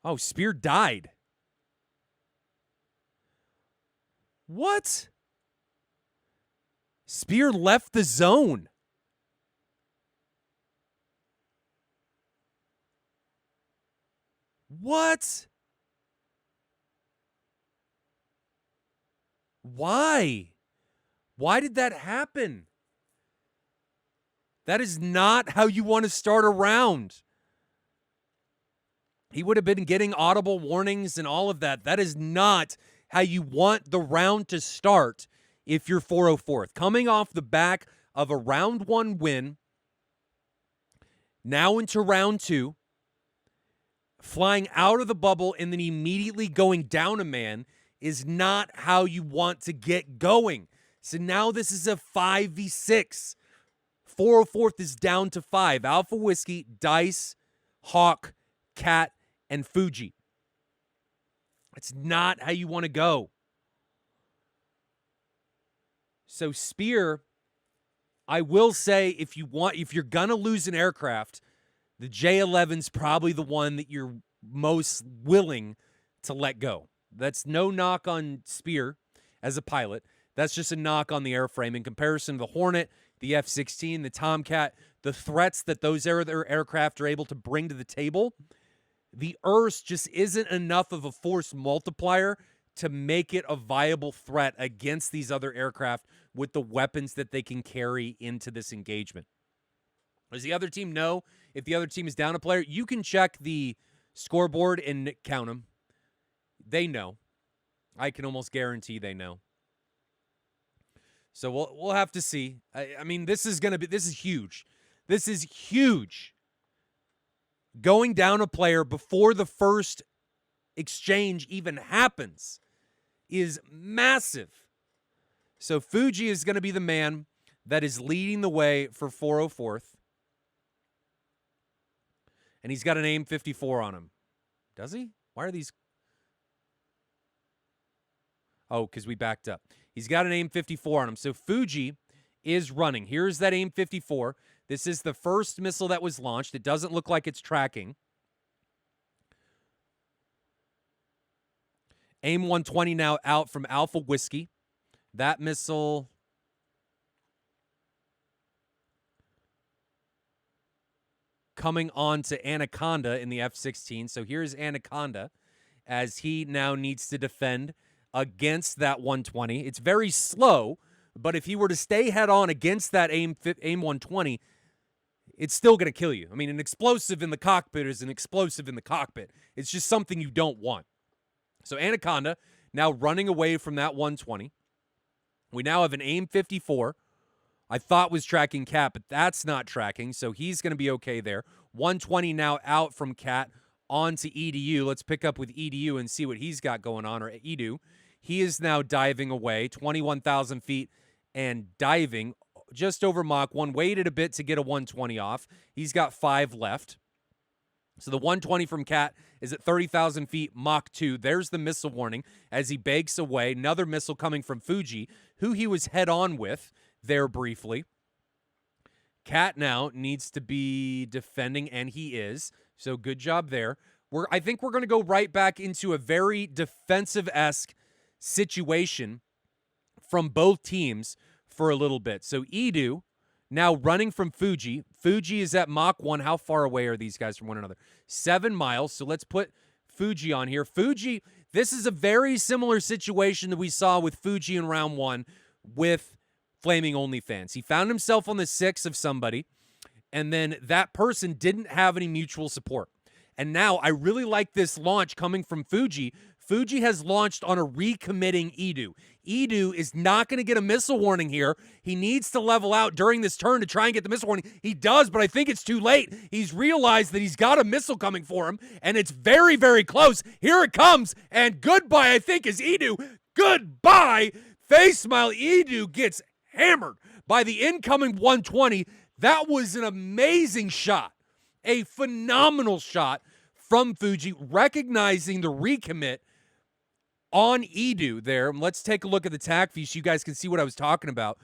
Speaker 1: Oh, Spear died. What? Spear left the zone. What? Why? Why did that happen? That is not how you want to start a round. He would have been getting audible warnings and all of that. That is not how you want the round to start if you're 404th. Coming off the back of a round 1 win, now into round 2, flying out of the bubble and then immediately going down a man is not how you want to get going. So now this is a 5v6. 404th is down to 5. Alpha Whiskey, Dice, Hawk, Cat, and Fuji. That's not how you want to go. So Spear, I will say, if you're gonna lose an aircraft, the J-11's probably the one that you're most willing to let go. That's no knock on Spear as a pilot. That's just a knock on the airframe. In comparison to the Hornet, the F-16, the Tomcat, the threats that those aircraft are able to bring to the table, the Urs just isn't enough of a force multiplier to make it a viable threat against these other aircraft with the weapons that they can carry into this engagement. Does the other team know if the other team is down a player? You can check the scoreboard and count them. They know. I can almost guarantee they know. So we'll have to see. I mean, this is huge. This is huge. Going down a player before the first exchange even happens is massive. So Fuji is going to be the man that is leading the way for 404th. And he's got an AIM 54 on him. Does he? Why are these? Oh, because we backed up. He's got an AIM 54 on him. So Fuji is running. Here's that AIM 54. This is the first missile that was launched. It doesn't look like it's tracking. AIM 120 now out from Alpha Whiskey. That missile coming on to Anaconda in the F-16. So here's Anaconda as he now needs to defend against that 120. It's very slow, but if he were to stay head-on against that AIM 120, it's still going to kill you. I mean, an explosive in the cockpit is an explosive in the cockpit. It's just something you don't want. So Anaconda now running away from that 120. We now have an AIM 54. I thought was tracking Cat, but that's not tracking, so he's going to be okay there. 120 now out from Cat onto EDU. Let's pick up with EDU and see what he's got going on, or EDU. He is now diving away, 21,000 feet, and diving just over Mach 1. Waited a bit to get a 120 off. He's got 5 left. So the 120 from Cat is at 30,000 feet, Mach 2. There's the missile warning as he bakes away. Another missile coming from Fuji, who he was head-on with there briefly. Cat now needs to be defending, and he is. So good job there. I think we're going to go right back into a very defensive-esque situation from both teams for a little bit. So Edu now running from Fuji. Fuji is at Mach 1. How far away are these guys from one another? 7 miles. So let's put Fuji on here. Fuji, this is a very similar situation that we saw with Fuji in round 1 with Flaming OnlyFans. He found himself on the 6 of somebody, and then that person didn't have any mutual support. And now I really like this launch coming from Fuji. Fuji has launched on a recommitting Edu. Edu is not going to get a missile warning here. He needs to level out during this turn to try and get the missile warning. He does, but I think it's too late. He's realized that he's got a missile coming for him, and it's very, very close. Here it comes, and goodbye, I think, is Edu. Goodbye. Face smile. Edu gets hammered by the incoming 120. That was an amazing shot. A phenomenal shot from Fuji, recognizing the recommit on Edu there. Let's take a look at the Tack View so you guys can see what I was talking about.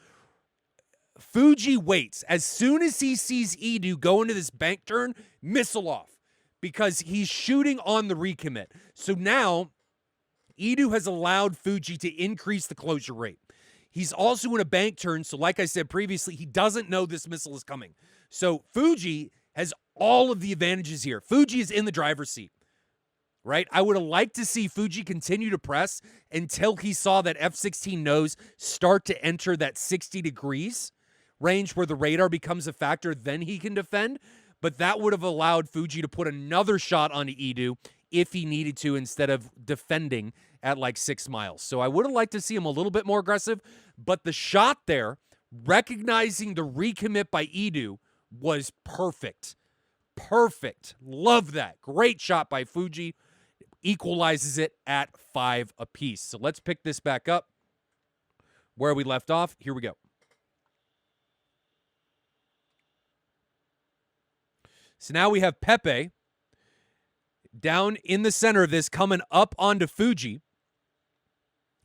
Speaker 1: Fuji waits. As soon as he sees Edu go into this bank turn, missile off, because he's shooting on the recommit. So now, Edu has allowed Fuji to increase the closure rate. He's also in a bank turn, so like I said previously, he doesn't know this missile is coming. So Fuji has all of the advantages here. Fuji is in the driver's seat, right? I would have liked to see Fuji continue to press until he saw that F-16 nose start to enter that 60 degrees range where the radar becomes a factor, then he can defend. But that would have allowed Fuji to put another shot onto Edu if he needed to, instead of defending at like 6 miles. So I would have liked to see him a little bit more aggressive, but the shot there, recognizing the recommit by Edu, was perfect. Perfect. Love that. Great shot by Fuji. Equalizes it at 5 apiece. So let's pick this back up where we left off. Here we go. So now we have Pepe down in the center of this, coming up onto Fuji.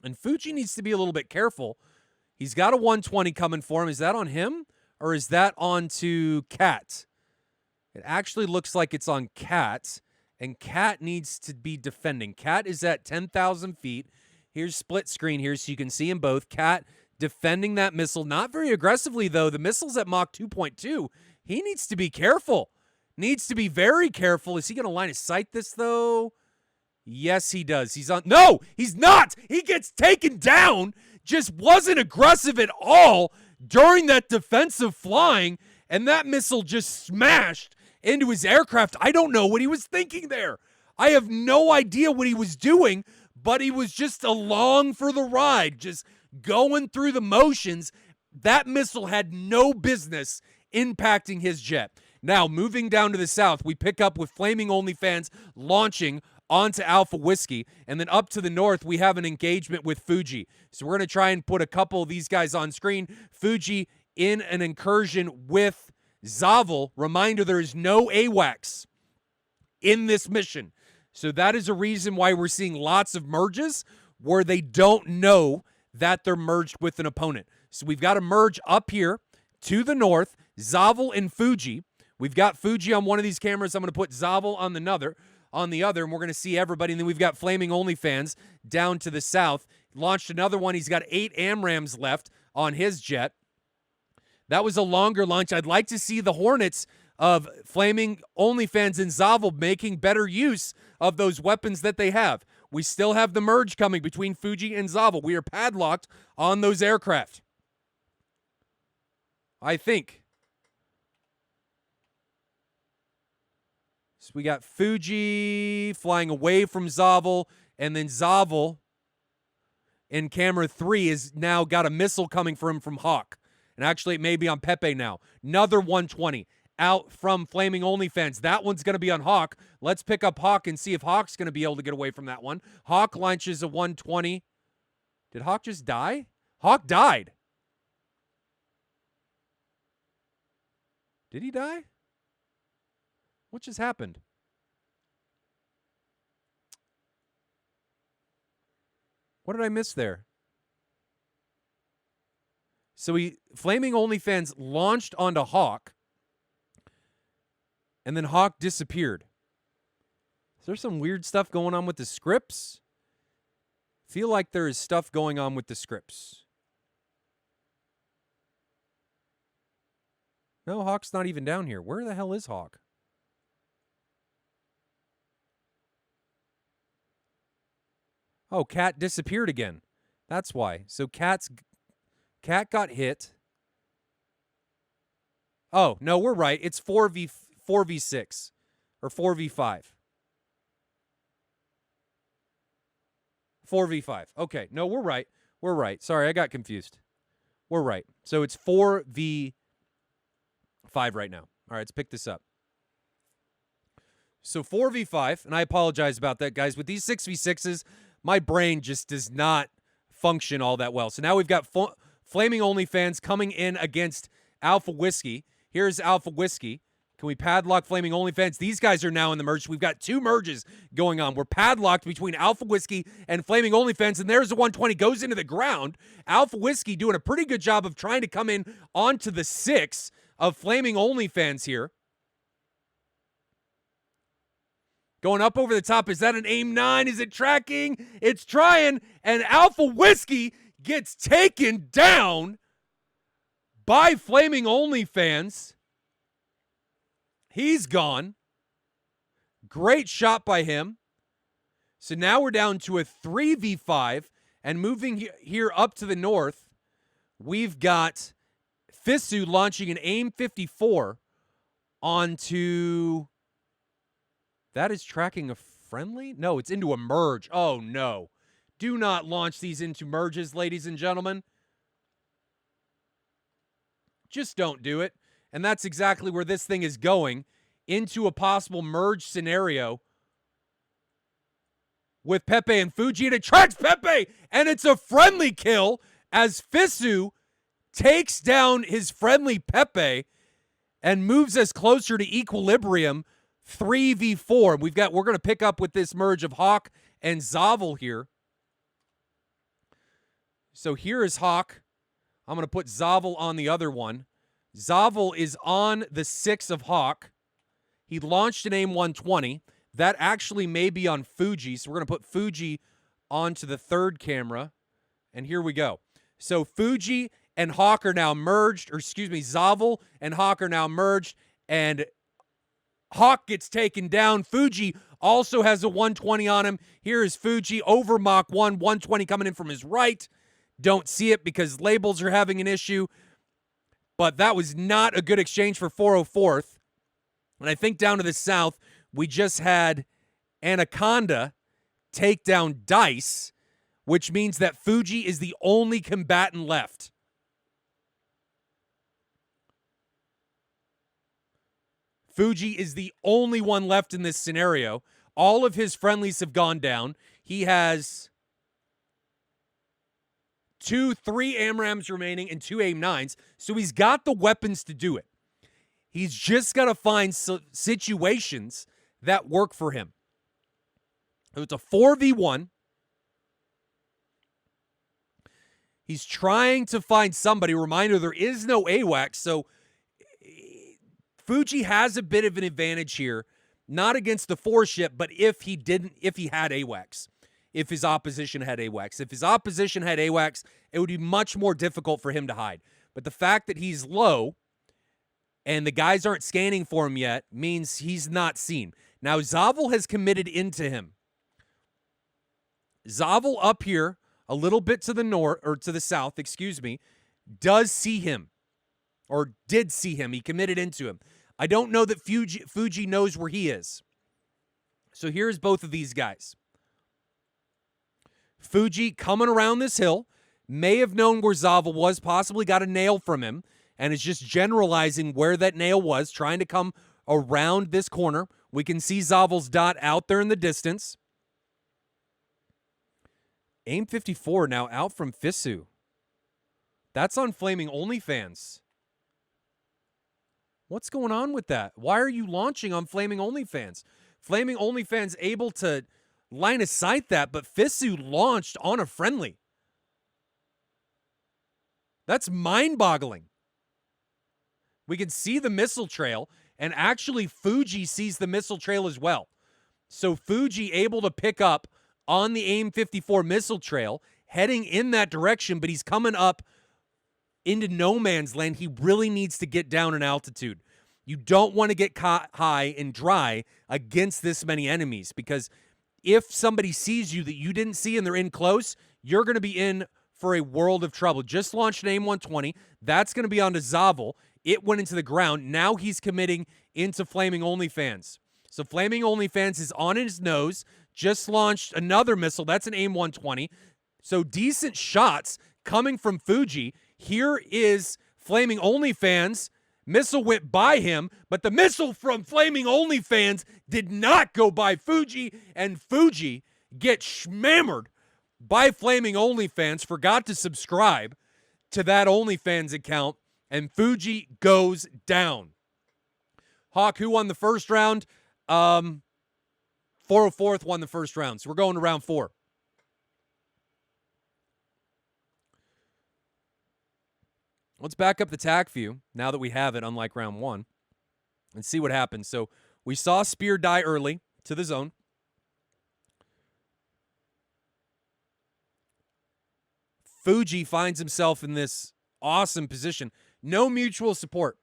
Speaker 1: And Fuji needs to be a little bit careful. He's got a 120 coming for him. Is that on him, or is that onto Cat? It actually looks like it's on Cat, and Cat needs to be defending. Cat is at 10,000 feet. Here's split screen here so you can see them both. Cat defending that missile. Not very aggressively, though. The missile's at Mach 2.2. He needs to be careful. Needs to be very careful. Is he going to line of sight this, though? Yes, he does. He's on. No, he's not. He gets taken down. Just wasn't aggressive at all during that defensive flying, and that missile just smashed into his aircraft. I don't know what he was thinking there. I have no idea what he was doing, but he was just along for the ride, just going through the motions. That missile had no business impacting his jet. Now, moving down to the south, we pick up with Flaming OnlyFans launching onto Alpha Whiskey. And then up to the north, we have an engagement with Fuji. So we're going to try and put a couple of these guys on screen. Fuji in an incursion with Zavel. Reminder, there is no AWACS in this mission. So that is a reason why we're seeing lots of merges where they don't know that they're merged with an opponent. So we've got a merge up here to the north, Zavel and Fuji. We've got Fuji on one of these cameras. I'm going to put Zavel on the other, and we're going to see everybody. And then we've got Flaming OnlyFans down to the south. Launched another one. He's got 8 AMRAAMs left on his jet. That was a longer launch. I'd like to see the Hornets of Flaming OnlyFans and Zavel making better use of those weapons that they have. We still have the merge coming between Fuji and Zavel. We are padlocked on those aircraft, I think. So we got Fuji flying away from Zavel, and then Zavel in camera 3 has now got a missile coming for him from Hawk. And actually, it may be on Pepe now. Another 120 out from Flaming OnlyFans. That one's going to be on Hawk. Let's pick up Hawk and see if Hawk's going to be able to get away from that one. Hawk launches a 120. Did Hawk just die? Hawk died. Did he die? What just happened? What did I miss there? So Flaming OnlyFans launched onto Hawk, and then Hawk disappeared. Is there some weird stuff going on with the scripts? Feel like there is stuff going on with the scripts. No, Hawk's not even down here. Where the hell is Hawk? Oh, Cat disappeared again. That's why. So Cat got hit. Oh, no, we're right. It's 4v6 or 4v5. 4v5. Okay, no, we're right. We're right. Sorry, I got confused. We're right. So it's 4v5 right now. All right, let's pick this up. So 4v5, and I apologize about that, guys. With these 6v6s, my brain just does not function all that well. So now we've got Flaming OnlyFans coming in against Alpha Whiskey. Here's Alpha Whiskey. Can we padlock Flaming OnlyFans? These guys are now in the merge. We've got 2 merges going on. We're padlocked between Alpha Whiskey and Flaming OnlyFans, and there's the 120. Goes into the ground. Alpha Whiskey doing a pretty good job of trying to come in onto the 6 of Flaming OnlyFans here. Going up over the top. Is that an aim 9? Is it tracking? It's trying. And Alpha Whiskey gets taken down by Flaming OnlyFans. He's gone. Great shot by him. So now we're down to a 3v5. And moving here up to the north, we've got Fisu launching an aim 54 onto... That is tracking a friendly? No, it's into a merge. Oh, no. Do not launch these into merges, ladies and gentlemen. Just don't do it. And that's exactly where this thing is going, into a possible merge scenario with Pepe and Fuji. And it tracks Pepe, and it's a friendly kill as Fisu takes down his friendly Pepe and moves us closer to equilibrium. 3v4. We're going to pick up with this merge of Hawk and Zavel here. So here is Hawk. I'm going to put Zavel on the other one. Zavel is on the 6 of Hawk. He launched an aim 120. That actually may be on Fuji, so we're going to put Fuji onto the 3rd camera. And here we go. So Fuji and Hawk are now merged, or excuse me, Zavel and Hawk are now merged, and Hawk gets taken down. Fuji also has a 120 on him. Here is Fuji over Mach 1, 120 coming in from his right. Don't see it because labels are having an issue. But that was not a good exchange for 404th. And I think down to the south, we just had Anaconda take down Dice, which means that Fuji is the only combatant left. Fuji is the only one left in this scenario. All of his friendlies have gone down. He has 3 AMRAAMs remaining and 2 AIM-9s, so he's got the weapons to do it. He's just got to find situations that work for him. So it's a 4v1. He's trying to find somebody. Reminder, there is no AWACS, so Fuji has a bit of an advantage here. Not against the 4-ship, but if he had AWACS. If his opposition had AWACS. If his opposition had AWACS, it would be much more difficult for him to hide. But the fact that he's low and the guys aren't scanning for him yet means he's not seen. Now, Zavel has committed into him. Zavel up here, a little bit to the north, or to the south, excuse me, does see him. Or did see him. He committed into him. I don't know that Fuji knows where he is. So here's both of these guys. Fuji coming around this hill, may have known where Zavel was, possibly got a nail from him, and is just generalizing where that nail was, trying to come around this corner. We can see Zavel's dot out there in the distance. AIM 54 now out from Fisu. That's on Flaming OnlyFans. What's going on with that? Why are you launching on Flaming OnlyFans? Flaming OnlyFans able to line of sight that, but Fisu launched on a friendly. That's mind-boggling. We can see the missile trail, and actually Fuji sees the missile trail as well. So Fuji able to pick up on the AIM 54 missile trail, heading in that direction, but he's coming up into no man's land. He really needs to get down in altitude. You don't want to get caught high and dry against this many enemies, because if somebody sees you that you didn't see and they're in close, you're going to be in for a world of trouble. Just launched an AIM 120. That's going to be onto Zavel. It went into the ground. Now he's committing into Flaming OnlyFans. So Flaming OnlyFans is on his nose. Just launched another missile. That's an AIM 120. So decent shots coming from Fuji. Here is Flaming OnlyFans. Missile went by him, but the missile from Flaming OnlyFans did not go by Fuji, and Fuji gets schmammered by Flaming OnlyFans. Forgot to subscribe to that OnlyFans account, and Fuji goes down. Hawk, who won the first round? 404th won the first round, so we're going to round 4. Let's back up the Tack View, now that we have it, unlike round 1, and see what happens. So we saw Spear die early to the zone. Fuji finds himself in this awesome position. No mutual support.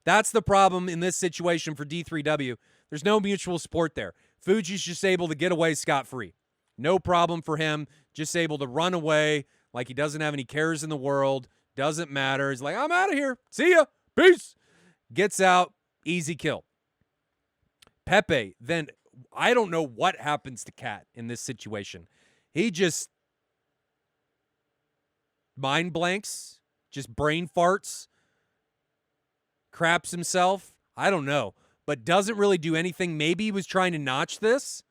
Speaker 1: That's the problem in this situation for D3W. There's no mutual support there. Fuji's just able to get away scot-free. No problem for him. Just able to run away like he doesn't have any cares in the world. Doesn't matter. He's like, I'm out of here. See ya. Peace. Gets out. Easy kill. Pepe, then, I don't know what happens to Cat in this situation. He just mind blanks, just brain farts, craps himself. I don't know, but doesn't really do anything. Maybe he was trying to notch this.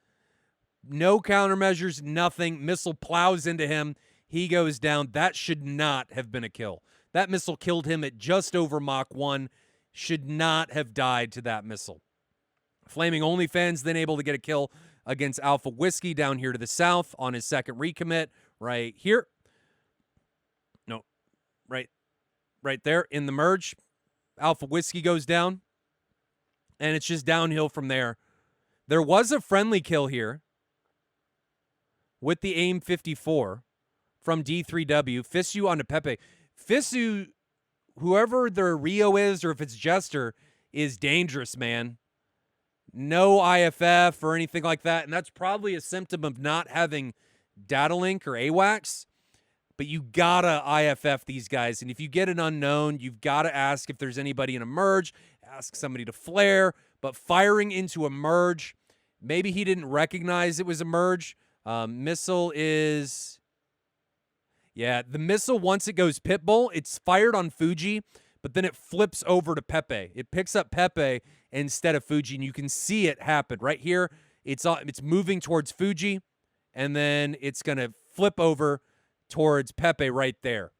Speaker 1: No countermeasures, nothing. Missile plows into him. He goes down. That should not have been a kill. That missile killed him at just over Mach 1. Should not have died to that missile. Flaming OnlyFans then able to get a kill against Alpha Whiskey down here to the south on his second recommit right here. No, right there in the merge. Alpha Whiskey goes down, and it's just downhill from there. There was a friendly kill here with the AIM 54 from D3W. Fisu onto Pepe. Fisu, whoever their Rio is, or if it's Jester, is dangerous, man. No IFF or anything like that, and that's probably a symptom of not having data link or AWACS, but you gotta IFF these guys, and if you get an unknown, you've got to ask if there's anybody in a merge, ask somebody to flare, but firing into a merge, maybe he didn't recognize it was a merge. Missile is... Yeah, the missile, once it goes Pitbull, it's fired on Fuji, but then it flips over to Pepe. It picks up Pepe instead of Fuji, and you can see it happen right here. It's moving towards Fuji, and then it's going to flip over towards Pepe right there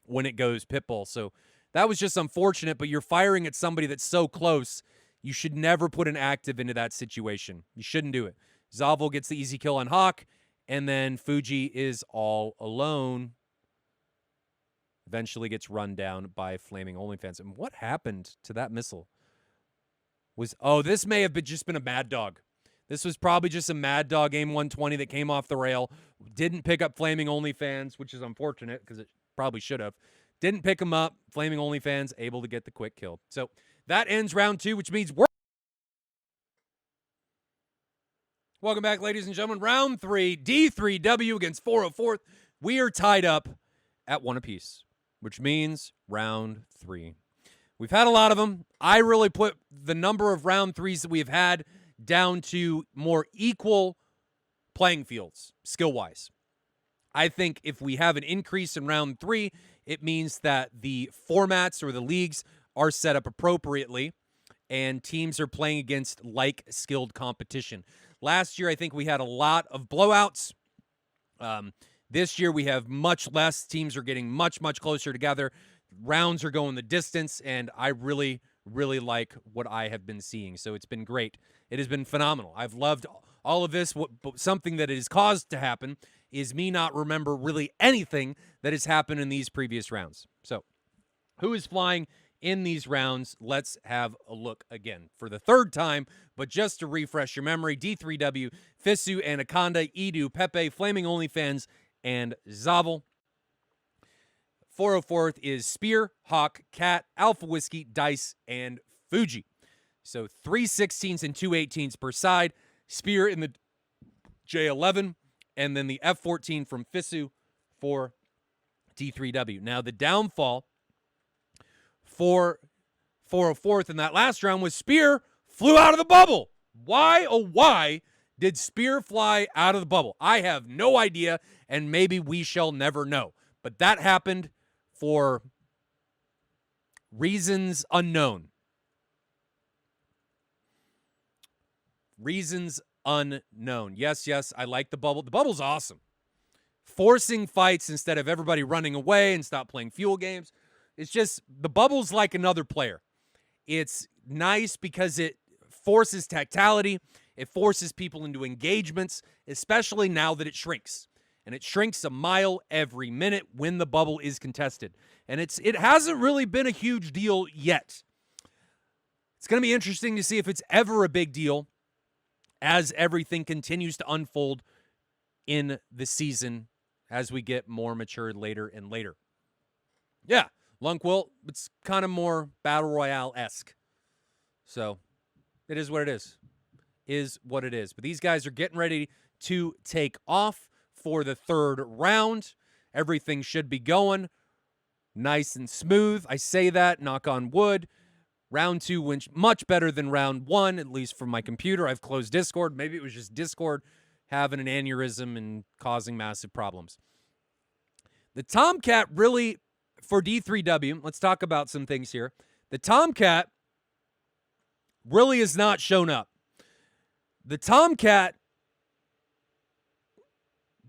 Speaker 1: when it goes Pitbull. So that was just unfortunate, but you're firing at somebody that's so close. You should never put an active into that situation. You shouldn't do it. Zavel gets the easy kill on Hawk, and then Fuji is all alone. Eventually gets run down by Flaming OnlyFans. And what happened to that missile? This may have just been a Mad Dog. This was probably just a Mad Dog AIM 120 that came off the rail. Didn't pick up Flaming OnlyFans, which is unfortunate because it probably should have. Didn't pick him up. Flaming OnlyFans able to get the quick kill. So that ends round 2, which means welcome back, ladies and gentlemen. Round 3, D3W against 404th. We are tied up at 1 apiece, which means round 3. We've had a lot of them. I really put the number of round 3s that we've had down to more equal playing fields, skill-wise. I think if we have an increase in round 3, it means that the formats or the leagues are set up appropriately, and teams are playing against like-skilled competition. Last year, I think we had a lot of blowouts. This year, we have much less. Teams are getting much, much closer together. Rounds are going the distance, and I really, really like what I have been seeing. So it's been great. It has been phenomenal. I've loved all of this. Something that has caused to happen is me not remember really anything that has happened in these previous rounds. So who is flying in these rounds? Let's have a look again for the 3rd time. But just to refresh your memory, D3W, Fisu, Anaconda, Edu, Pepe, Flaming OnlyFans, and Zavel. 404th is Spear, Hawk, Cat, Alpha Whiskey, Dice, and Fuji. So 3 16s and 2 18s per side. Spear in the J11, and then the F14 from Fisu for D3W. Now, the downfall for 404th in that last round was Spear flew out of the bubble. Why, oh why, did Spear fly out of the bubble? I have no idea, and maybe we shall never know. But that happened for reasons unknown. Reasons unknown. Yes, I like the bubble. The bubble's awesome. Forcing fights instead of everybody running away and stop playing fuel games. It's just, the bubble's like another player. It's nice because it forces tactility. It forces people into engagements, especially now that it shrinks. And it shrinks a mile every minute when the bubble is contested. And it hasn't really been a huge deal yet. It's going to be interesting to see if it's ever a big deal as everything continues to unfold in the season as we get more mature later and later. Yeah, Lunkwill, it's kind of more Battle Royale-esque. So, it is what it is. Is what it is. But these guys are getting ready to take off for the 3rd round. Everything should be going nice and smooth. I say that, knock on wood. Round 2 went much better than round 1, at least from my computer. I've closed Discord. Maybe it was just Discord having an aneurysm and causing massive problems. The Tomcat really, for D3W, let's talk about some things here. The Tomcat really has not shown up. The Tomcat,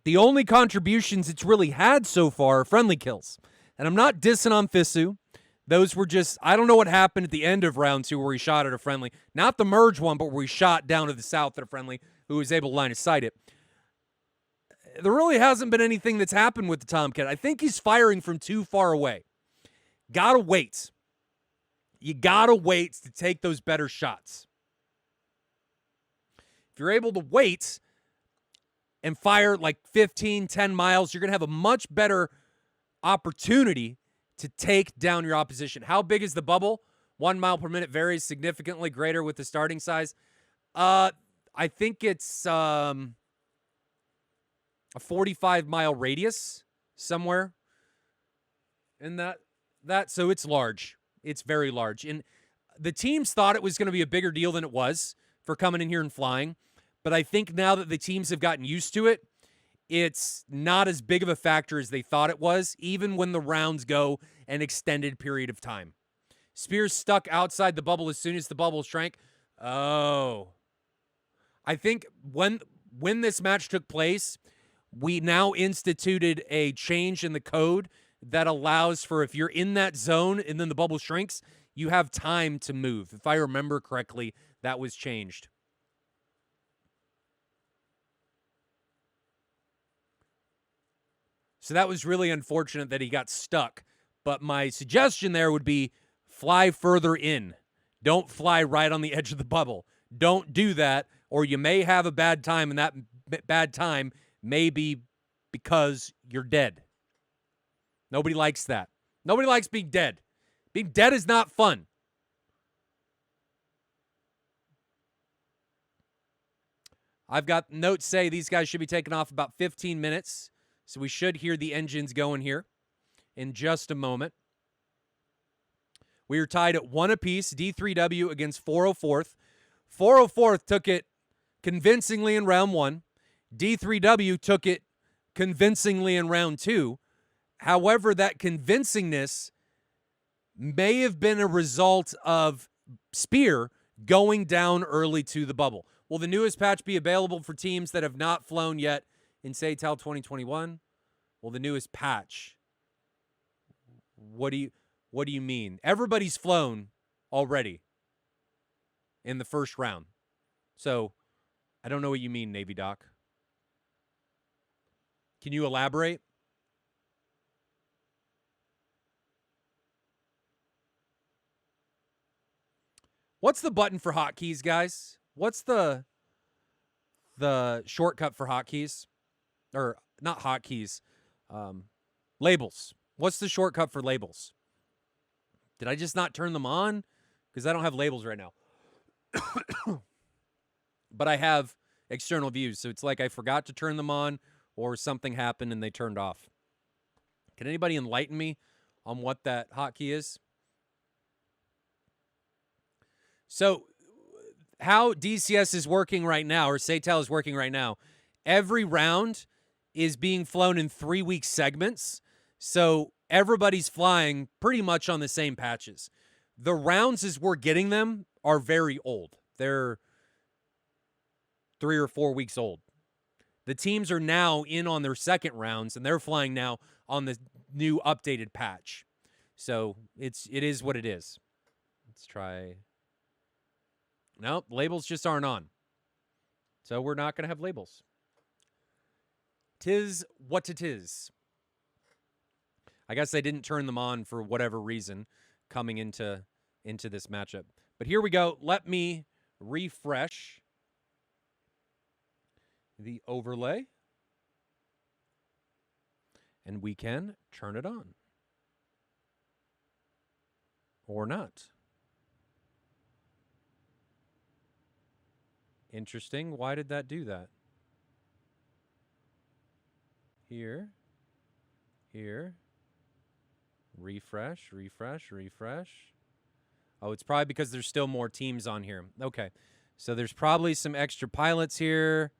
Speaker 1: the only contributions it's really had so far are friendly kills. And I'm not dissing on Fisu. Those were just, I don't know what happened at the end of round 2 where he shot at a friendly. Not the merge one, but where he shot down to the south at a friendly who was able to line of sight it. There really hasn't been anything that's happened with the Tomcat. I think he's firing from too far away. Gotta wait. You gotta wait to take those better shots. If you're able to wait and fire like 15, 10 miles, you're going to have a much better opportunity to take down your opposition. How big is the bubble? 1 mile per minute varies significantly greater with the starting size. I think it's a 45-mile radius somewhere in that. So it's large. It's very large. And the teams thought it was going to be a bigger deal than it was for coming in here and flying. But I think now that the teams have gotten used to it, it's not as big of a factor as they thought it was, even when the rounds go an extended period of time. Spears stuck outside the bubble as soon as the bubble shrank. Oh. I think when this match took place, we now instituted a change in the code that allows for if you're in that zone and then the bubble shrinks, you have time to move. If I remember correctly, that was changed. So that was really unfortunate that he got stuck. But my suggestion there would be fly further in. Don't fly right on the edge of the bubble. Don't do that, or you may have a bad time, and that bad time may be because you're dead. Nobody likes that. Nobody likes being dead. Being dead is not fun. I've got notes say these guys should be taking off about 15 minutes. So we should hear the engines going here in just a moment. We are tied at 1 apiece, D3W against 404th. 404th took it convincingly in round 1. D3W took it convincingly in round 2. However, that convincingness may have been a result of Spear going down early to the bubble. Will the newest patch be available for teams that have not flown yet in SATAL 2021? Well, the newest patch. What do you mean? Everybody's flown already in the first round. So, I don't know what you mean, Navy Doc. Can you elaborate? What's the button for hotkeys, guys? What's the shortcut for hotkeys? Or not hotkeys. Labels. What's the shortcut for labels? Did I just not turn them on? Because I don't have labels right now. But I have external views, so it's like I forgot to turn them on or something happened and they turned off. Can anybody enlighten me on what that hotkey is? So how DCS is working right now, or SATAL is working right now, every round is being flown in 3-week segments. So everybody's flying pretty much on the same patches. The rounds as we're getting them are very old. They're 3 or 4 weeks old. The teams are now in on their second rounds, and they're flying now on the new updated patch. So it is what it is. Let's try. Nope, labels just aren't on. So we're not going to have labels. Tis what it is. I guess I didn't turn them on for whatever reason coming into this matchup. But here we go. Let me refresh the overlay. And we can turn it on. Or not. Interesting. Why did that do that? Here. Refresh. Oh, it's probably because there's still more teams on here. Okay. So there's probably some extra pilots here.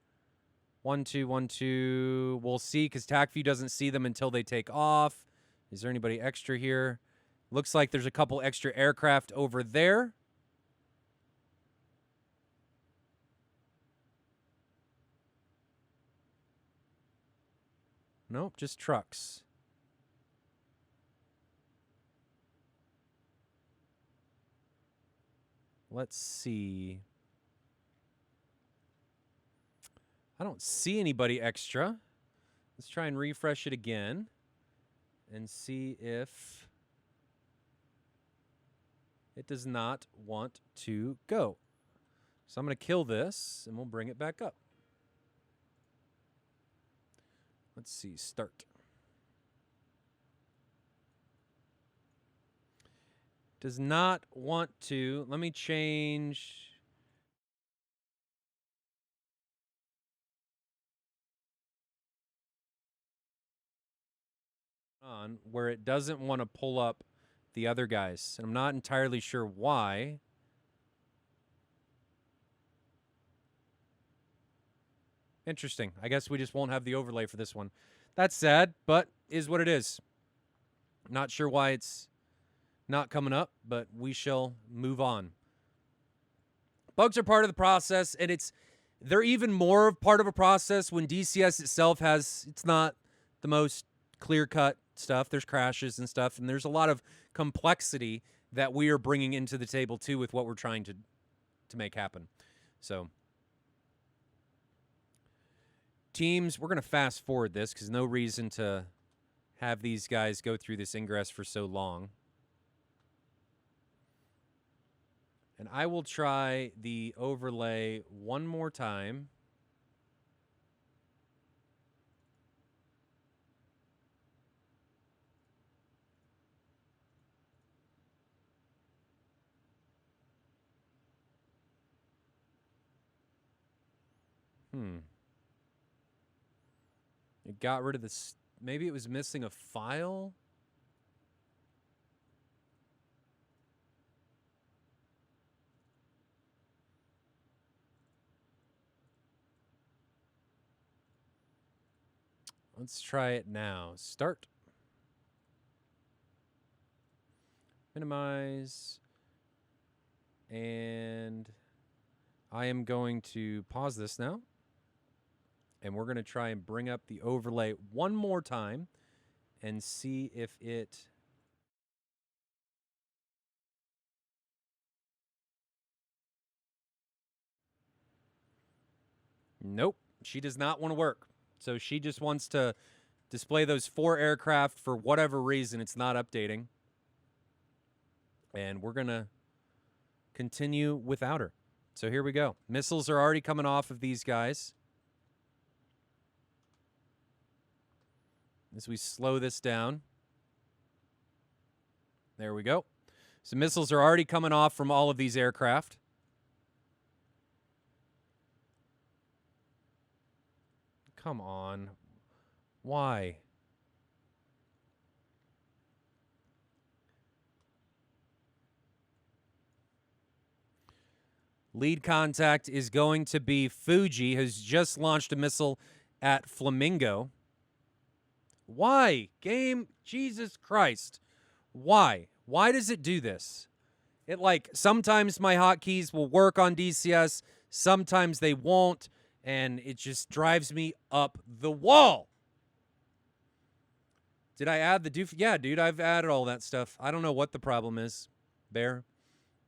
Speaker 1: 1, 2, 1, 2. We'll see because Tack View doesn't see them until they take off. Is there anybody extra here? Looks like there's a couple extra aircraft over there. Nope, just trucks. Let's see. I don't see anybody extra. Let's try and refresh it again and see if it does not want to go. So I'm going to kill this and we'll bring it back up. Let's see, start. Does not want to. Let me change. On where it doesn't want to pull up the other guys. And I'm not entirely sure why. Interesting. I guess we just won't have the overlay for this one. That's sad, but is what it is. Not sure why it's not coming up, but we shall move on. Bugs are part of the process, and they're even more of part of a process when DCS itself it's not the most clear-cut stuff. There's crashes and stuff, and there's a lot of complexity that we are bringing into the table too with what we're trying to make happen. So teams, we're going to fast forward this because no reason to have these guys go through this ingress for so long. And I will try the overlay one more time. It got rid of this. Maybe it was missing a file. Let's try it now. Start. Minimize. And I am going to pause this now. And we're going to try and bring up the overlay one more time and see if it... Nope, she does not want to work. So she just wants to display those 4 aircraft for whatever reason. It's not updating. And we're going to continue without her. So here we go. Missiles are already coming off of these guys. As we slow this down. There we go. So missiles are already coming off from all of these aircraft. Come on. Why? Lead contact is going to be Fuji, who's just launched a missile at Flamingo. Why? Game? Jesus Christ. Why? Why does it do this? It sometimes my hotkeys will work on DCS, sometimes they won't, and it just drives me up the wall. Did I add the doof? Yeah, dude, I've added all that stuff. I don't know what the problem is. Bear.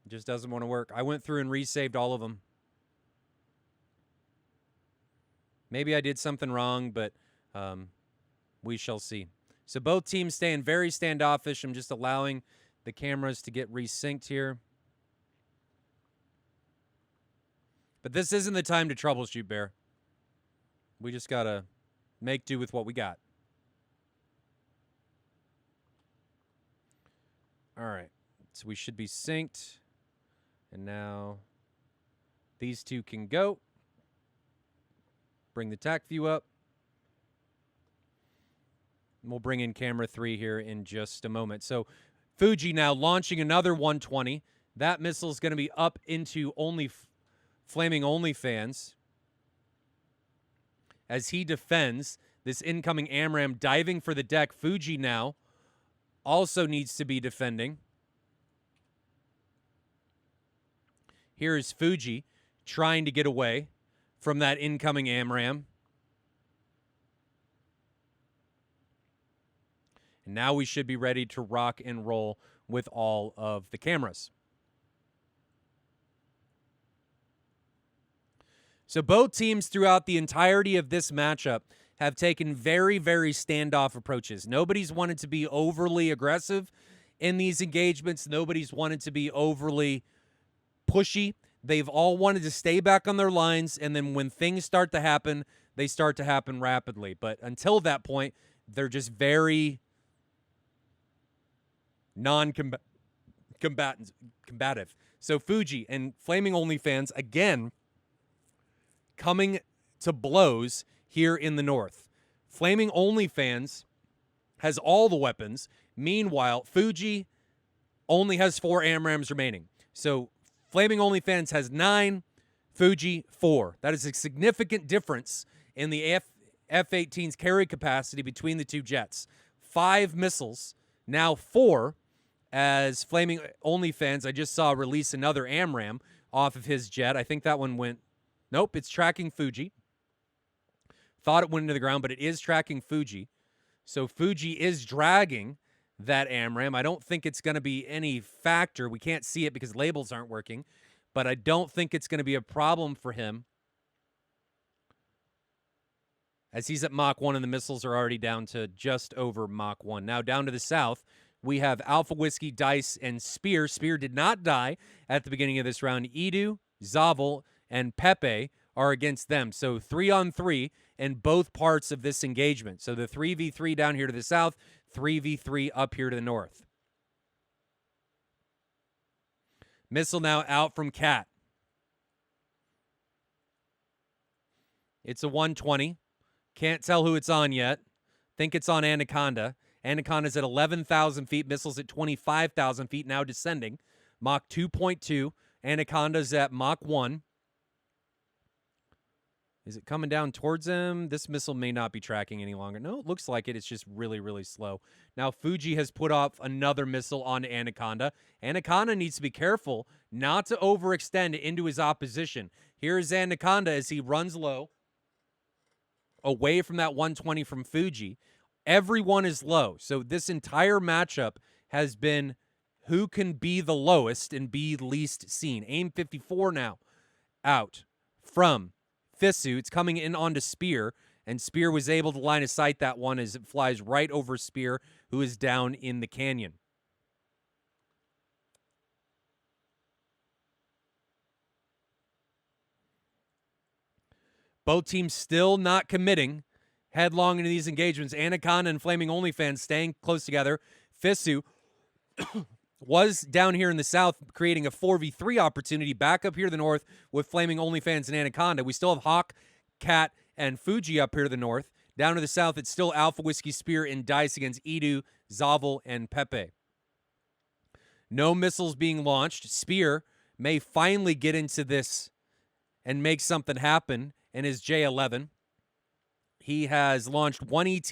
Speaker 1: It just doesn't want to work. I went through and resaved all of them. Maybe I did something wrong, but we shall see. So both teams staying very standoffish. I'm just allowing the cameras to get resynced here. But this isn't the time to troubleshoot, Bear. We just got to make do with what we got. All right. So we should be synced. And now these two can go. Bring the Tack View up. And we'll bring in camera 3 here in just a moment. So Fuji now launching another 120. That missile is going to be up into Flaming OnlyFans as he defends this incoming AMRAAM diving for the deck. Fuji now also needs to be defending. Here is Fuji trying to get away from that incoming AMRAAM. And now we should be ready to rock and roll with all of the cameras. So both teams throughout the entirety of this matchup have taken very, very standoff approaches. Nobody's wanted to be overly aggressive in these engagements. Nobody's wanted to be overly pushy. They've all wanted to stay back on their lines, and then when things start to happen, they start to happen rapidly. But until that point, they're just very combative. So Fuji and Flaming OnlyFans, again, coming to blows here in the north. Flaming OnlyFans has all the weapons. Meanwhile, Fuji only has 4 AMRAAMs remaining. So Flaming OnlyFans has 9, Fuji 4. That is a significant difference in the F-18's carry capacity between the two jets. 5 missiles, now 4, as Flaming OnlyFans, I just saw release another AMRAAM off of his jet. I think that one went... Nope, it's tracking Fuji. Thought it went into the ground, but it is tracking Fuji. So Fuji is dragging that AMRAAM. I don't think it's going to be any factor. We can't see it because labels aren't working, but I don't think it's going to be a problem for him, as he's at Mach 1 and the missiles are already down to just over Mach 1. Now down to the south, we have Alpha Whiskey, Dice, and Spear. Spear did not die at the beginning of this round. Edu, Zavel, and Pepe are against them. So 3-on-3 in both parts of this engagement. So the 3v3 down here to the south, 3v3 up here to the north. Missile now out from Cat. It's a 120. Can't tell who it's on yet. Think it's on Anaconda. Anaconda's at 11,000 feet. Missile's at 25,000 feet, now descending. Mach 2.2. Anaconda's at Mach 1. Is it coming down towards him? This missile may not be tracking any longer. No, it looks like it. It's just really, really slow. Now, Fuji has put off another missile on Anaconda. Anaconda needs to be careful not to overextend into his opposition. Here's Anaconda as he runs low, away from that 120 from Fuji. Everyone is low. So this entire matchup has been who can be the lowest and be least seen. Aim 54 now out from Fisu. It's coming in onto Spear, and Spear was able to line of sight that one as it flies right over Spear, who is down in the canyon. Both teams still not committing headlong into these engagements. Anaconda and Flaming OnlyFans staying close together. Fisu was down here in the south, creating a 4v3 opportunity back up here to the north with Flaming OnlyFans and Anaconda. We still have Hawk, Cat, and Fuji up here to the north. Down to the south, it's still Alpha Whiskey, Spear, and Dice against Edu, Zavel, and Pepe. No missiles being launched. Spear may finally get into this and make something happen in his J11. He has launched one ET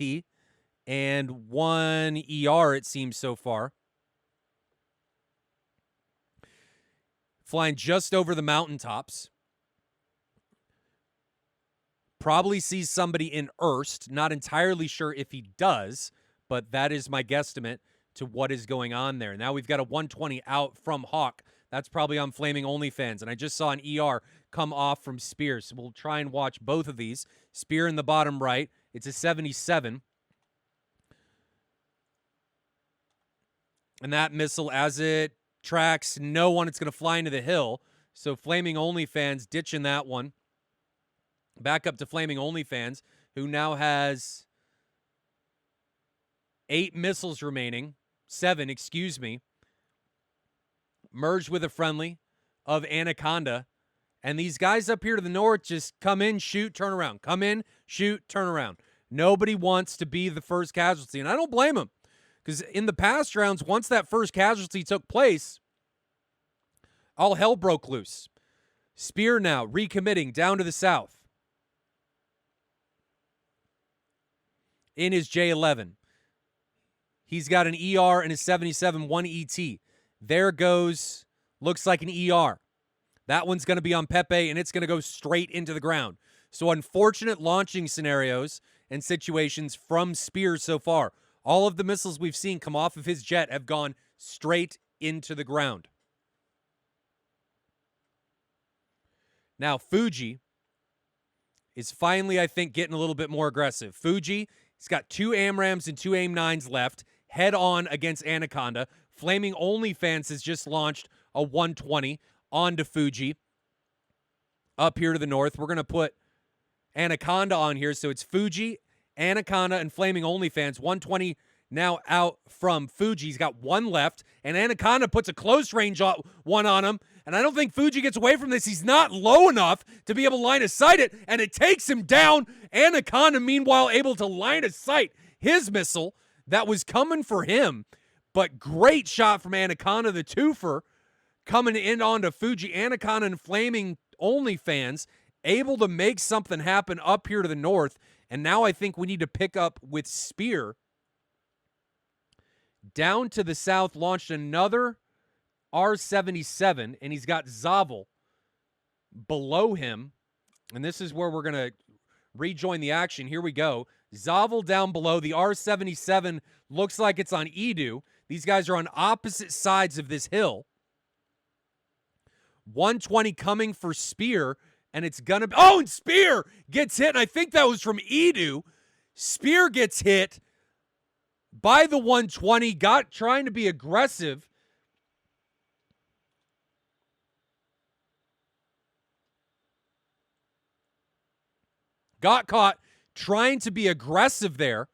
Speaker 1: and one ER, it seems, so far. Flying just over the mountaintops. Probably sees somebody in Erst. Not entirely sure if he does, but that is my guesstimate to what is going on there. Now we've got a 120 out from Hawk. That's probably on Flaming OnlyFans. And I just saw an ER come off from Spear. So we'll try and watch both of these. Spear in the bottom right. It's a 77. And that missile, as it tracks no one, it's going to fly into the hill. So Flaming OnlyFans ditching that one. Back up to Flaming OnlyFans, who now has 8 missiles remaining. 7, excuse me. Merged with a friendly of Anaconda. And these guys up here to the north just come in, shoot, turn around. Come in, shoot, turn around. Nobody wants to be the first casualty. And I don't blame them. Because in the past rounds, once that first casualty took place, all hell broke loose. Spear now recommitting down to the south. In his J11. He's got an ER and a 77, 1 ET. There goes, looks like an ER. That one's going to be on Pepe, and it's going to go straight into the ground. So unfortunate launching scenarios and situations from Spear so far. All of the missiles we've seen come off of his jet have gone straight into the ground. Now, Fuji is finally, I think, getting a little bit more aggressive. Fuji, he's got 2 AMRAAMs and 2 AIM-9s left, head on against Anaconda. Flaming OnlyFans has just launched a 120 onto Fuji. Up here to the north, we're going to put Anaconda on here. So it's Fuji, Anaconda, and Flaming OnlyFans. 120 now out from Fuji. He's got 1 left, and Anaconda puts a close range one on him. And I don't think Fuji gets away from this. He's not low enough to be able to line of sight it, and it takes him down. Anaconda, meanwhile, able to line of sight his missile that was coming for him. But great shot from Anaconda, the twofer, coming in onto Fuji. Anaconda and Flaming OnlyFans able to make something happen up here to the north. And now I think we need to pick up with Spear. Down to the south, launched another R-77, and he's got Zavel below him And this is where we're going to rejoin the action. Here we go. Zavel down below. The R-77 looks like it's on Edu. These guys are on opposite sides of this hill. 120 coming for Spear, and it's going to be... Oh, and Spear gets hit, and I think that was from Edu. Spear gets hit by the 120, trying to be aggressive. Got caught trying to be aggressive there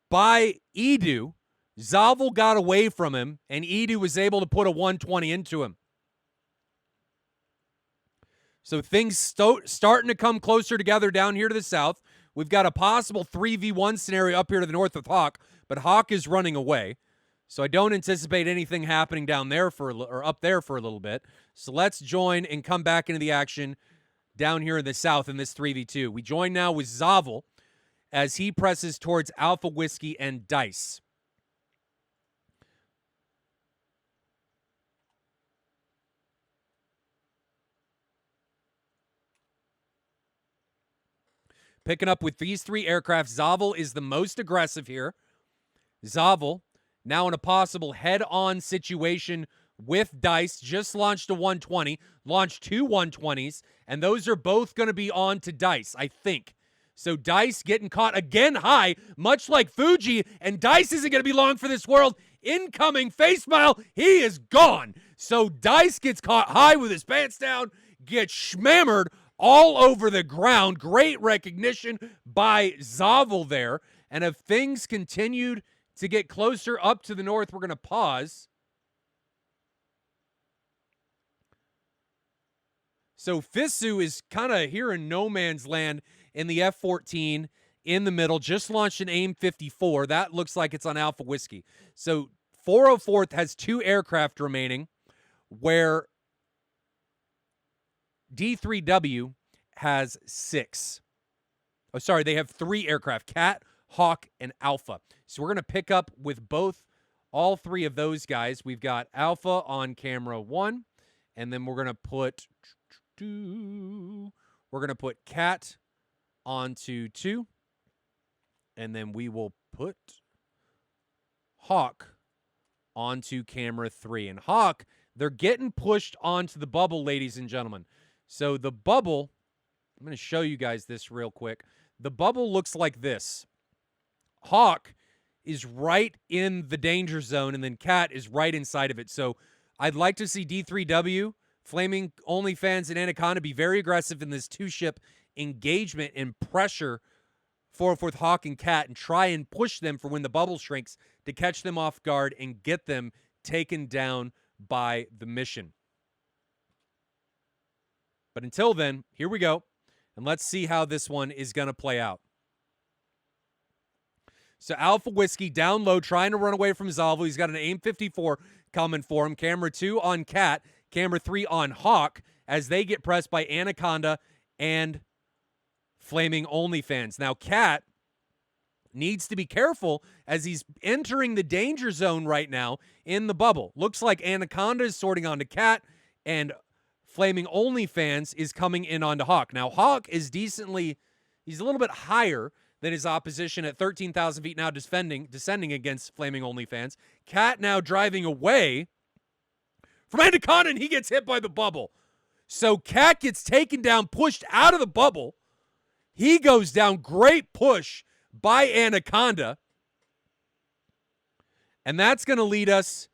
Speaker 1: by Edu. Zavel got away from him, and Edu was able to put a 120 into him. So things starting to come closer together down here to the south. We've got a possible 3v1 scenario up here to the north with Hawk, but Hawk is running away. So I don't anticipate anything happening down there or up there for a little bit. So let's join and come back into the action down here in the south in this 3v2. We join now with Zavel as he presses towards Alpha Whiskey and Dice. Picking up with these three aircraft, Zavel is the most aggressive here. Zavel now in a possible head-on situation with Dice. Just launched a 120, launched two 120s, and those are both going to be on to Dice, I think. So Dice getting caught again high, much like Fuji, and Dice isn't going to be long for this world. Incoming face mile, he is gone. So Dice gets caught high with his pants down, gets schmammered all over the ground. Great recognition by Zavel there. And if things continued to get closer up to the north, we're going to pause. So Fisu is kind of here in no man's land in the F-14 in the middle. Just launched an AIM-54. That looks like it's on Alpha Whiskey. So 404th has two aircraft remaining, where D3W has 6. Oh, sorry, they have 3 aircraft, Cat, Hawk, and Alpha. So we're going to pick up with all 3 of those guys. We've got Alpha on camera 1, and then we're going to put Cat onto 2, and then we will put Hawk onto camera 3. And Hawk, they're getting pushed onto the bubble, ladies and gentlemen. So the bubble, I'm going to show you guys this real quick. The bubble looks like this. Hawk is right in the danger zone, and then Cat is right inside of it. So I'd like to see D3W, Flaming OnlyFans, and Anaconda be very aggressive in this 2-ship engagement and pressure 404th Hawk and Cat and try and push them for when the bubble shrinks to catch them off guard and get them taken down by the mission. But until then, here we go, and let's see how this one is going to play out. So Alpha Whiskey down low, trying to run away from Zavel. He's got an AIM-54 coming for him. Camera 2 on Cat, camera 3 on Hawk, as they get pressed by Anaconda and Flaming OnlyFans. Now, Cat needs to be careful as he's entering the danger zone right now in the bubble. Looks like Anaconda is sorting onto Cat, and Flaming OnlyFans is coming in onto Hawk. Now, Hawk is he's a little bit higher than his opposition at 13,000 feet now, descending against Flaming OnlyFans. Cat now driving away from Anaconda, and he gets hit by the bubble. So Cat gets taken down, pushed out of the bubble. He goes down. Great push by Anaconda. And that's going to lead us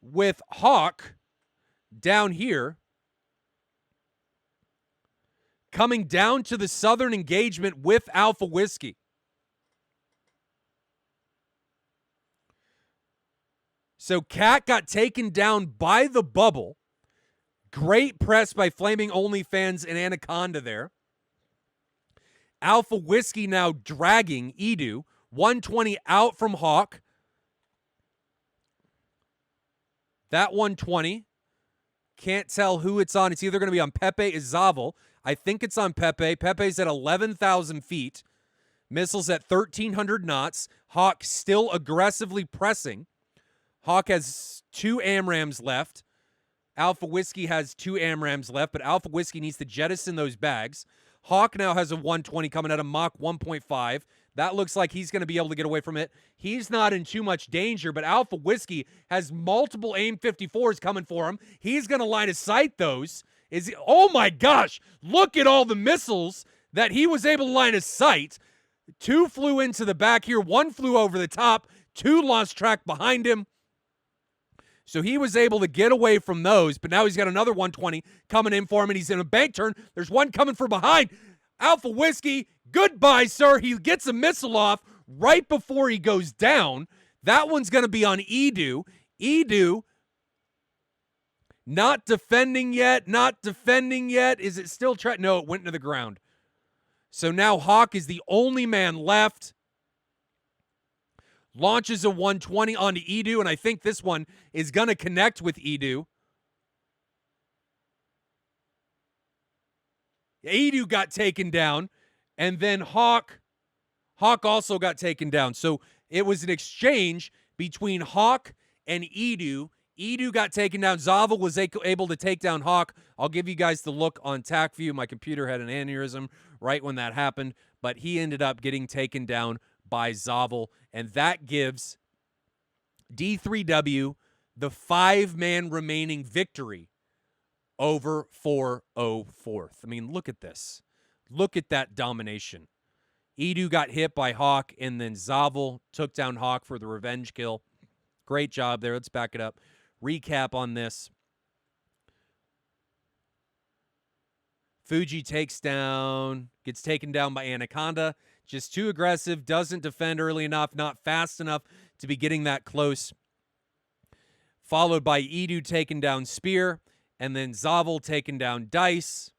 Speaker 1: with Hawk down here, coming down to the southern engagement with Alpha Whiskey. So Cat got taken down by the bubble. Great press by Flaming OnlyFans and Anaconda there. Alpha Whiskey now dragging Edu. 120 out from Hawk. That 120. Can't tell who it's on. It's either going to be on Pepe or Zavel. I think it's on Pepe. Pepe's at 11,000 feet. Missiles at 1,300 knots. Hawk still aggressively pressing. Hawk has 2 AMRAAMs left. Alpha Whiskey has 2 AMRAMs left, but Alpha Whiskey needs to jettison those bags. Hawk now has a 120 coming out of Mach 1.5. That looks like he's going to be able to get away from it. He's not in too much danger, but Alpha Whiskey has multiple AIM 54s coming for him. He's going to line of sight those. Oh my gosh, look at all the missiles that he was able to line of sight. 2 flew into the back here. 1 flew over the top. 2 lost track behind him. So he was able to get away from those, but now he's got another 120 coming in for him, and he's in a bank turn. There's 1 coming from behind. Alpha Whiskey, goodbye, sir. He gets a missile off right before he goes down. That one's going to be on Edu. Edu, not defending yet, not defending yet. Is it still trying? No, it went into the ground. So now Hawk is the only man left. Launches a 120 onto Edu, and I think this one is going to connect with Edu. Edu got taken down, and then Hawk also got taken down. So it was an exchange between Hawk and Edu. Edu got taken down. Zavel was able to take down Hawk. I'll give you guys the look on Tack View. My computer had an aneurysm right when that happened, but he ended up getting taken down by Zavel, and that gives D3W the 5-man remaining victory over 404th. I mean, look at this. Look at that domination. Edu got hit by Hawk, and then Zavel took down Hawk for the revenge kill. Great job there. Let's back it up. Recap on this. Fuji gets taken down by Anaconda. Just too aggressive, doesn't defend early enough, not fast enough to be getting that close. Followed by Edu taking down Spear, and then Zavel taking down Dice.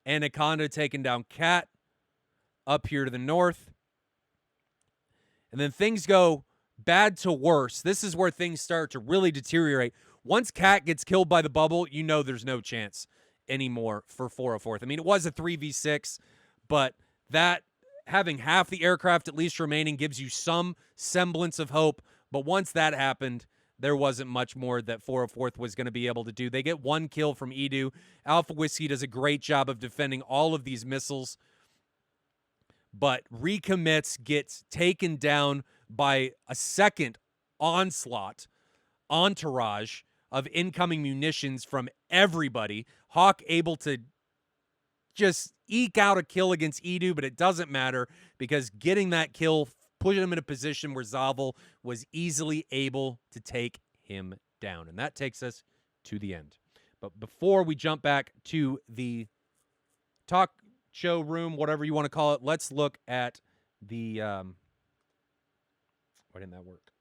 Speaker 1: Anaconda taking down Cat up here to the north. And then things go bad to worse. This is where things start to really deteriorate. Once Cat gets killed by the bubble, you know there's no chance anymore for 404th. I mean, it was a 3v6, but that having half the aircraft at least remaining gives you some semblance of hope. But once that happened, there wasn't much more that 404th was going to be able to do. They get 1 kill from Edu. Alpha Whiskey does a great job of defending all of these missiles, but recommits, gets taken down by a second onslaught, entourage of incoming munitions from everybody. Hawk able to just eke out a kill against Edu, but it doesn't matter because getting that kill put him in a position where Zavel was easily able to take him down. And that takes us to the end. But before we jump back to the talk show room, whatever you want to call it, let's look at the... why didn't that work?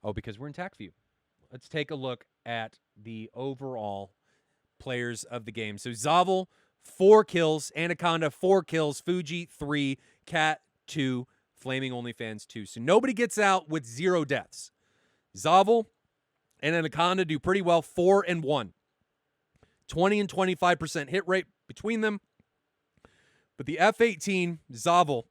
Speaker 1: Oh, because we're in Tack View. Let's take a look at the overall players of the game. So Zavel, 4 kills. Anaconda, 4 kills. Fuji, 3. Cat, 2. Flaming OnlyFans, 2. So nobody gets out with 0 deaths. Zavel and Anaconda do pretty well, 4 and 1. 20 and 25% hit rate between them. But the F-18, Zavel,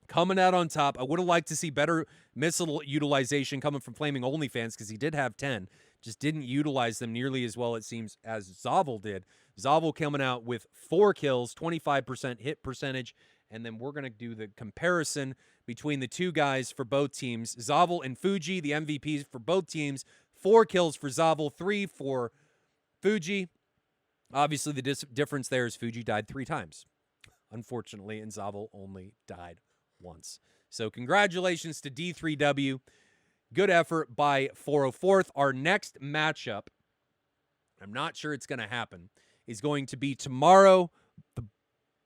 Speaker 1: coming out on top. I would have liked to see better missile utilization coming from Flaming OnlyFans because he did have 10. Just didn't utilize them nearly as well, it seems, as Zavel did. Zavel coming out with 4 kills, 25% hit percentage. And then we're going to do the comparison between the 2 guys for both teams. Zavel and Fuji, the MVPs for both teams. 4 kills for Zavel, 3 for Fuji. Obviously, the difference there is Fuji died 3 times, unfortunately, and Zavel only died once. So congratulations to D3W. Good effort by 404th. Our next matchup, I'm not sure it's going to happen, is going to be tomorrow. The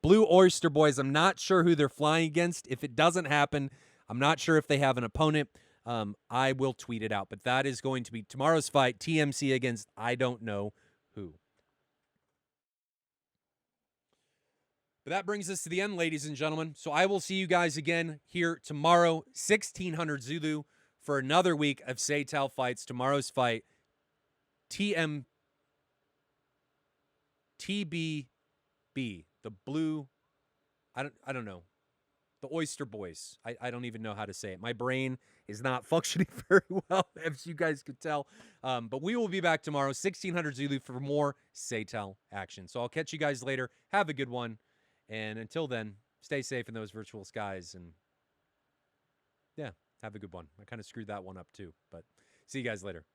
Speaker 1: Blue Oyster Boys, I'm not sure who they're flying against. If it doesn't happen, I'm not sure if they have an opponent. I will tweet it out. But that is going to be tomorrow's fight, TMC against I don't know who. But that brings us to the end, ladies and gentlemen. So I will see you guys again here tomorrow, 1600 Zulu, for another week of SATAL fights. Tomorrow's fight, TBB, the blue, I don't know. The Oyster Boys. I don't even know how to say it. My brain is not functioning very well, as you guys could tell. But we will be back tomorrow, 1600 Zulu, for more SATAL action. So I'll catch you guys later. Have a good one. And until then, stay safe in those virtual skies. And yeah, have a good one. I kind of screwed that one up too. But see you guys later.